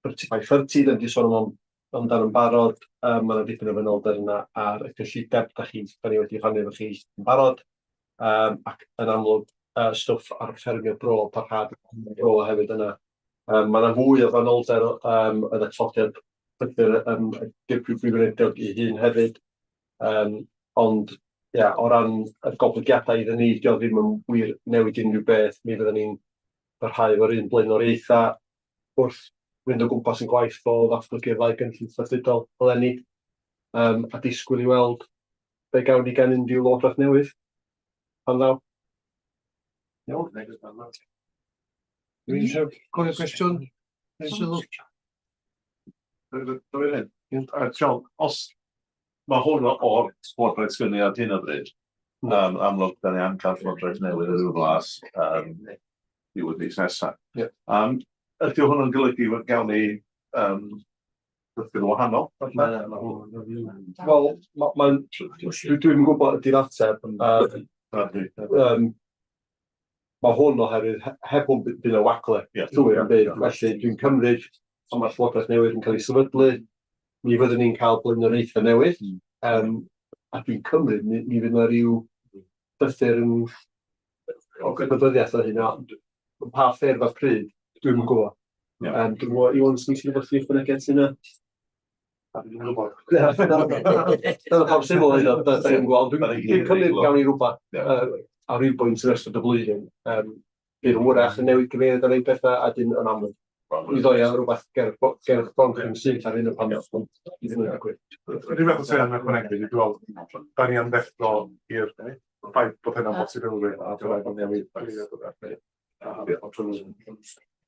3530, da ni wedi sôn amdano yn barod, mae yna dipyn o fanylder yna ar y cyllideb da ni wedi rhannu efo chi yn barod, ac yn amlwg stwff ar ffermio bro, parhad bro hefyd yna. Mae yna fwy o fanylder yn atodiad i'r prif weinidog ei hun hefyd, ond o ran y goblygiadau iddyn ni, dio ddim yn wir newid unrhyw beth, mi fyddwn ni'n parhau efo'r un blaenoriaethau wrth fynd o gwmpas yn gwaith o ddatblygu'r ddau gynllun statudol eleni, a disgwyl i weld be gawn ni gan unrhyw lywodraeth newydd. Pan ddaw. Iawn. Rwy'n eisiau gofyn cwestiwn? John, os mae hwn o'r llywodraeth sgynnu ar hyn o bryd, amlwg da ni am cael llywodraeth newydd yn y flas diwedd mis nesaf. Ydy hwn yn golygu fod gawn ni llythyr wahanol? Wel, dwi'n gwybod ydy'r ateb. Mae hwn oherwydd heb hwn bydd y wagle llwyr yn byd. Felly dwi'n cymryd pan mae'r llywodraeth newydd yn cael ei sefydlu, mi fyddwn ni'n cael blaenoriaethau newydd, a dwi'n cymryd mi fydd yna ryw llythyr o gydnabyddiaeth o hynna. Pa ffurf a pryd, dwi'n yn gwybod. Dwi'n gwybod, Iwan, sy'n eisiau bod chi'n ychwanegu at hynna? Dwi'n gwybod. Dyna pam syml hynna, dwi'n gweld. Dwi'n cymryd gawn ni rhywbeth ar ryw bwynt yn ystod y blwyddyn. Bydd hwyrach yn newid gyfeiriad ar ei bethau, a dyn yn amlwg. Mi ddoi ar rhywbeth gerdd bonc yn syth ar un o panel. Rwy'n meddwl sy'n ychwanegu, dwi'n gweld, da ni am ddeffro i'r ffaith bod hynna'n bosibilrwydd a dwi'n rhaid o'n newid.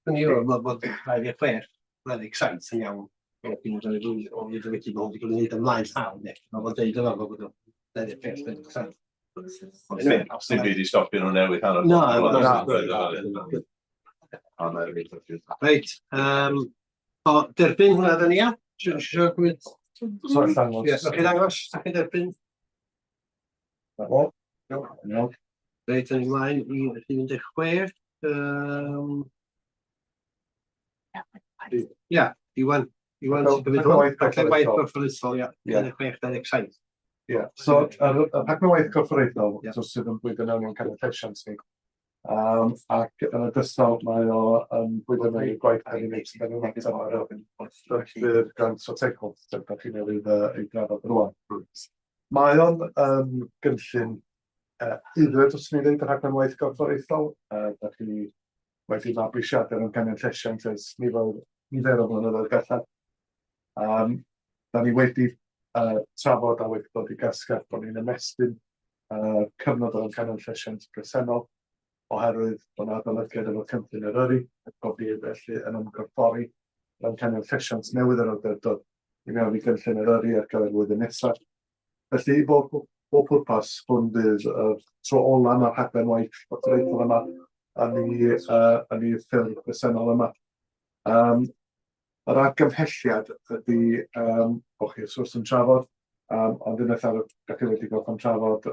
Yn i roed bod 26, 27 yn iawn. O'n i'n wedi bod yn gwneud ymlaen llawn, mae'n bod deud yma bod 25, 27. Os ddim byd i stopio nhw newid hanner. No. Reit, derbyn hwnna dda ni, ia? Siwr gwyd? Sorry, ddangos. Ie, chi ddangos, chi'n derbyn? Reit, yn ymlaen i 16. Ia, Iwan sy'n gyfyd hwn, rhaglen waith corfforaethol, ia, 16-27. Ie, so rhaglen waith corfforaethol, sydd yn bwyd yn ymwneud cael y llesiant ni. Ac yn ogystal mae o yn bwyd yn ei gwaith ar unig sydd yn ymwneud ar llythyr grant strategol, sef da chi newydd ei drafod rwan. Mae o'n gynllun unrhyw os ni'n dweud y rhaglen waith corfforaethol, da chi wedi mabwysiadau yn gangen llesiant ers nifer o flynyddoedd bellach. Da ni wedi trafod a wedi dod i gasgar bod ni'n ymestyn cyfnod o'n gangen llesiant presennol, oherwydd bod yna adolygiad efo cynllun Eryri, bod ni felly yn ymgorffori yn gangen llesiant newydd yr awdurdod i mewn i gynllun Eryri ar gyfer flwyddyn nesaf. Felly, i bob pwrpas, hwn bydd tro ola na'r rhaglen waith corfforaethol yma yn ei ffilm presennol yma. Yr argymhelliad ydy, o chi wrth yn trafod, ond unwaith ar y wedi gorffen trafod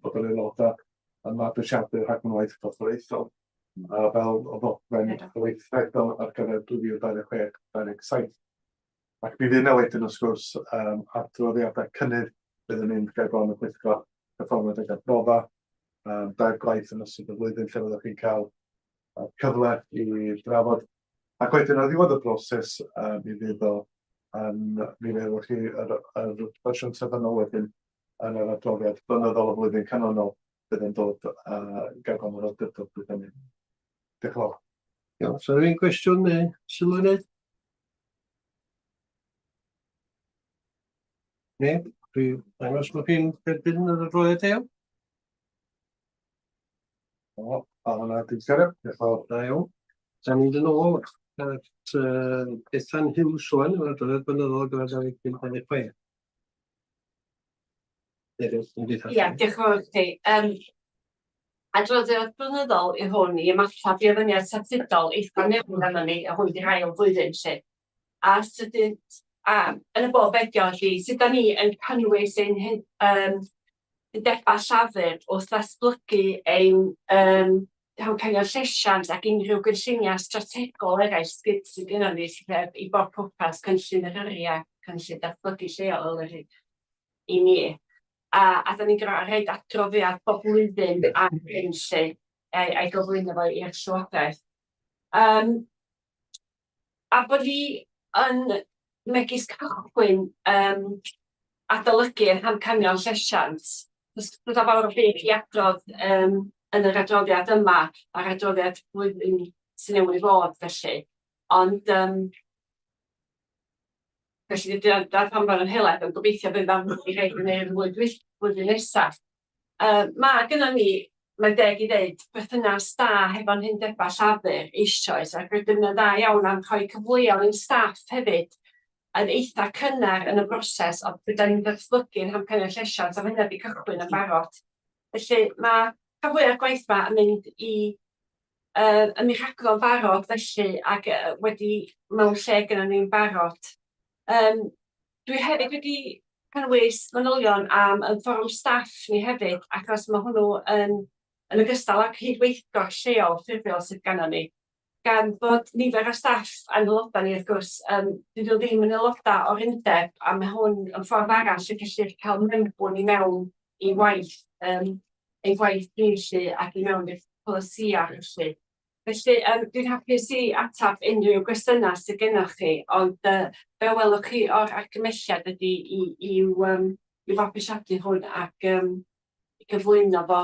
bod yr aelodau yn mabwysiadu rhaglen waith corfforaethol A fel o ddogfen weithredol ar gyfer 2026-2027. Ac mi fydd yna wedyn wrth gwrs adroddiadau cynnydd bydd yn mynd ger bron y pwyllgor perfformiad ag adnodda, dair gwaith yn ystod y flwyddyn lle fyddwch chi'n cael cyfle i drafod. Ac wedyn ar ddiwedd y broses mi fyddwch chi yr fersiwn safonol wedyn yn yr adroddiad blynyddol y flwyddyn canlynol bydd yn dod ger bron yr awdurdod blwyddyn hynny. Diolch yn fawr. Iawn, so rwy'n cwestiwn neu sylw wneud? Ne, dwi'n dangos bod chi'n derbyn yr adroddiad ew? O, a hwnna dwi'n sgario. Diolch yn fawr. Da iawn. Sa'n mynd yn ôl at Bethan Hughes rwan, yr adroddiad blynyddol ar gyfer 2025-2026. Ie, diolch yn fawr chi. Adroddiad blynyddol i hwn i ymateb i ofyniad statudol eitha newydd arno ni, a hwn di'r ail flwyddyn lle. A sydyn, yn y bob edio lly, sut da ni yn cynnwys ein undebau llafur wrth ddatblygu ein hamcanion llesiant ac unrhyw gynlluniau strategol eraill sydd gennym ni i bob pwrpas cynllun yr hyrriau, cynllun datblygu lleol i ni. A da ni'n rhaid adroddiad bob blwyddyn ar hyn lle a'i gyflwyno fo i'r llywodraeth. A bod ni yn megis cychwyn adolygu yn hamcanion llesiant. Dwi'n fawr o beth i adrodd yn yr adroddiad yma a'r adroddiad blwyddyn sy'n newydd fod felly. Ond felly dwi'n pan bod yn heledd yn gobeithio bydd am i reid yn ei flwyddyn nesaf. Mae gynnon ni, mae'n deg i ddeud, berthynas da hefo'n undebau llafur eisoes ac rydym yn dda iawn am rhoi cyfleoedd i'n staff hefyd yn eitha cynnar yn y broses o byddwn ni'n datblygu'n hamcanion llesiant a mae hynny wedi cychwyn yn barod. Felly mae rhan fwyaf o'r gwaith yma yn mynd i mi rhagddon barod felly ac wedi mewn lle gynnon ni'n barod. Dwi hefyd wedi cynnwys manylion am y fforwm staff ni hefyd, achos mae hwnnw yn ogystal ag hydweithgor lleol ffurfiol sydd ganddo ni. Gan bod nifer o staff yn aelodau ni wrth gwrs, dydyn nhw ddim yn aelodau o'r undeb, a mae hwn yn ffordd arall y gellir cael mewnbwn i mewn i waith, ein gwaith ni felly ac i mewn i'r polisïau felly. Felly, dwi'n hapus i atab unrhyw gwestiynau sydd gennych chi, ond fe welwch chi o'r argymelliad ydy i'w fabwysiadu hwn ac i gyflwyno fo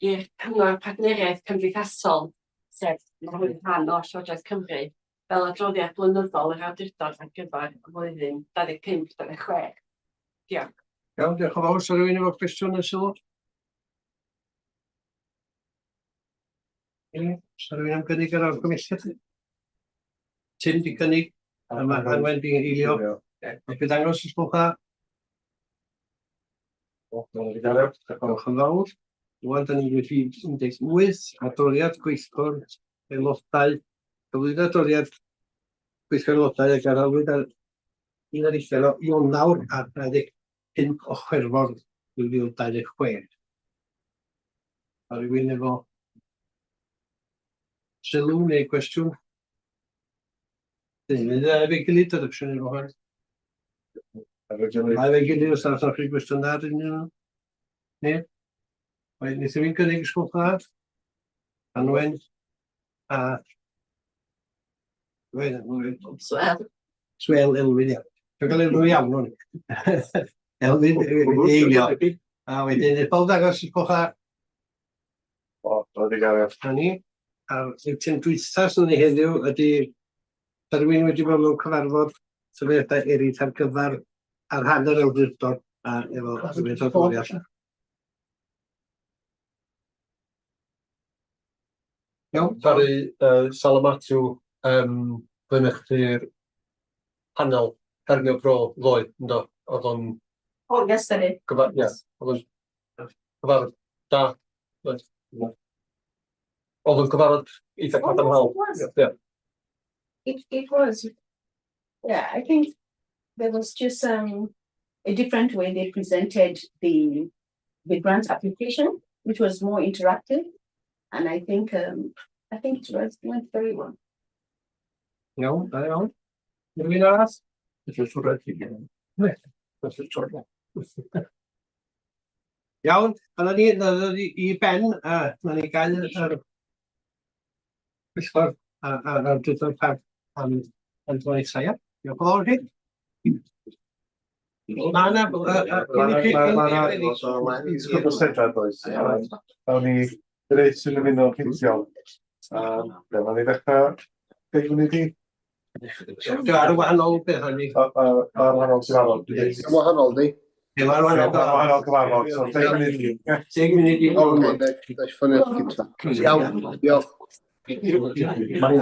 i'r cyngor partneriaeth cymdeithasol, sef mae hwn yn rhan o Llywodraeth Cymru, fel adroddiad blynyddol yr awdurdod ar gyfer y flwyddyn 25-26. Diolch. Iawn, diolch yn fawr. Sa rhywun efo cwestiwn neu sylw? Sa rhywun am gynnig yr argymhelliad? Tim di gynnig, a mae Anwen di eilio. Ac yn dangos os gwelwch dda. Diolch yn fawr. Rwan, da ni wedi 18, adroddiad gweithgor aelodau, gyflwyno adroddiad gweithgor aelodau ac aralwyd ar 11 o Ionawr a 25 o Chwerfawr 2026. A rhywun efo sylw neu gwestiwn? Dyna fe gilydd yr opsiwn efo hwn. Mae fe gilydd os arall chi gwestiwn dda dyn nhw? Ne? Wnaeth fi'n gynnig ysgwlch dda? Anwen? A... Swel Elwyn, ia. Dwi'n cael Elwyn iawn hwn. Elwyn eilio. A wedyn, bob dangos ysgwlch dda? O, dwi'n gael eich. A ni. A'r eitem dwythas ni heddiw ydy rhywun wedi bod mewn cyfarfod sefydliadau eraill ar gyfer ar hanner awdurdod a efo sefydliad adroddiad. Iawn, Sari, Salam Atw, blynech chi'r panel Hernio Bro ddoe, ynddo? Oedd o'n... O, yes, da ni. Oedd o'n cyfarfod da. Oedd o'n cyfarfod eitha cadarnhaol. It was. Yeah, I think there was just a different way they presented the grant application, which was more interactive. And I think it went very well. Iawn, da iawn. Rhywun arall? Iawn, dyna ni i ben, dyna ni gael yr pwyllgor a'r awdurdod parc am dweud saia. Diolch yn fawr i chi. Ma' na, Sgwrdd oes. Awn ni greu sy'n ymuno ffeithiol. Ble ma'n ei ddechrau? Beth yn ei di? Ar wahanol beth hynny. Ar wahanol gyfarfod. Yn wahanol di. Ar wahanol gyfarfod. So 10 munud i. 10 munud i. Oce, da ffynnu'r gyda. Iawn, diolch. Mae'n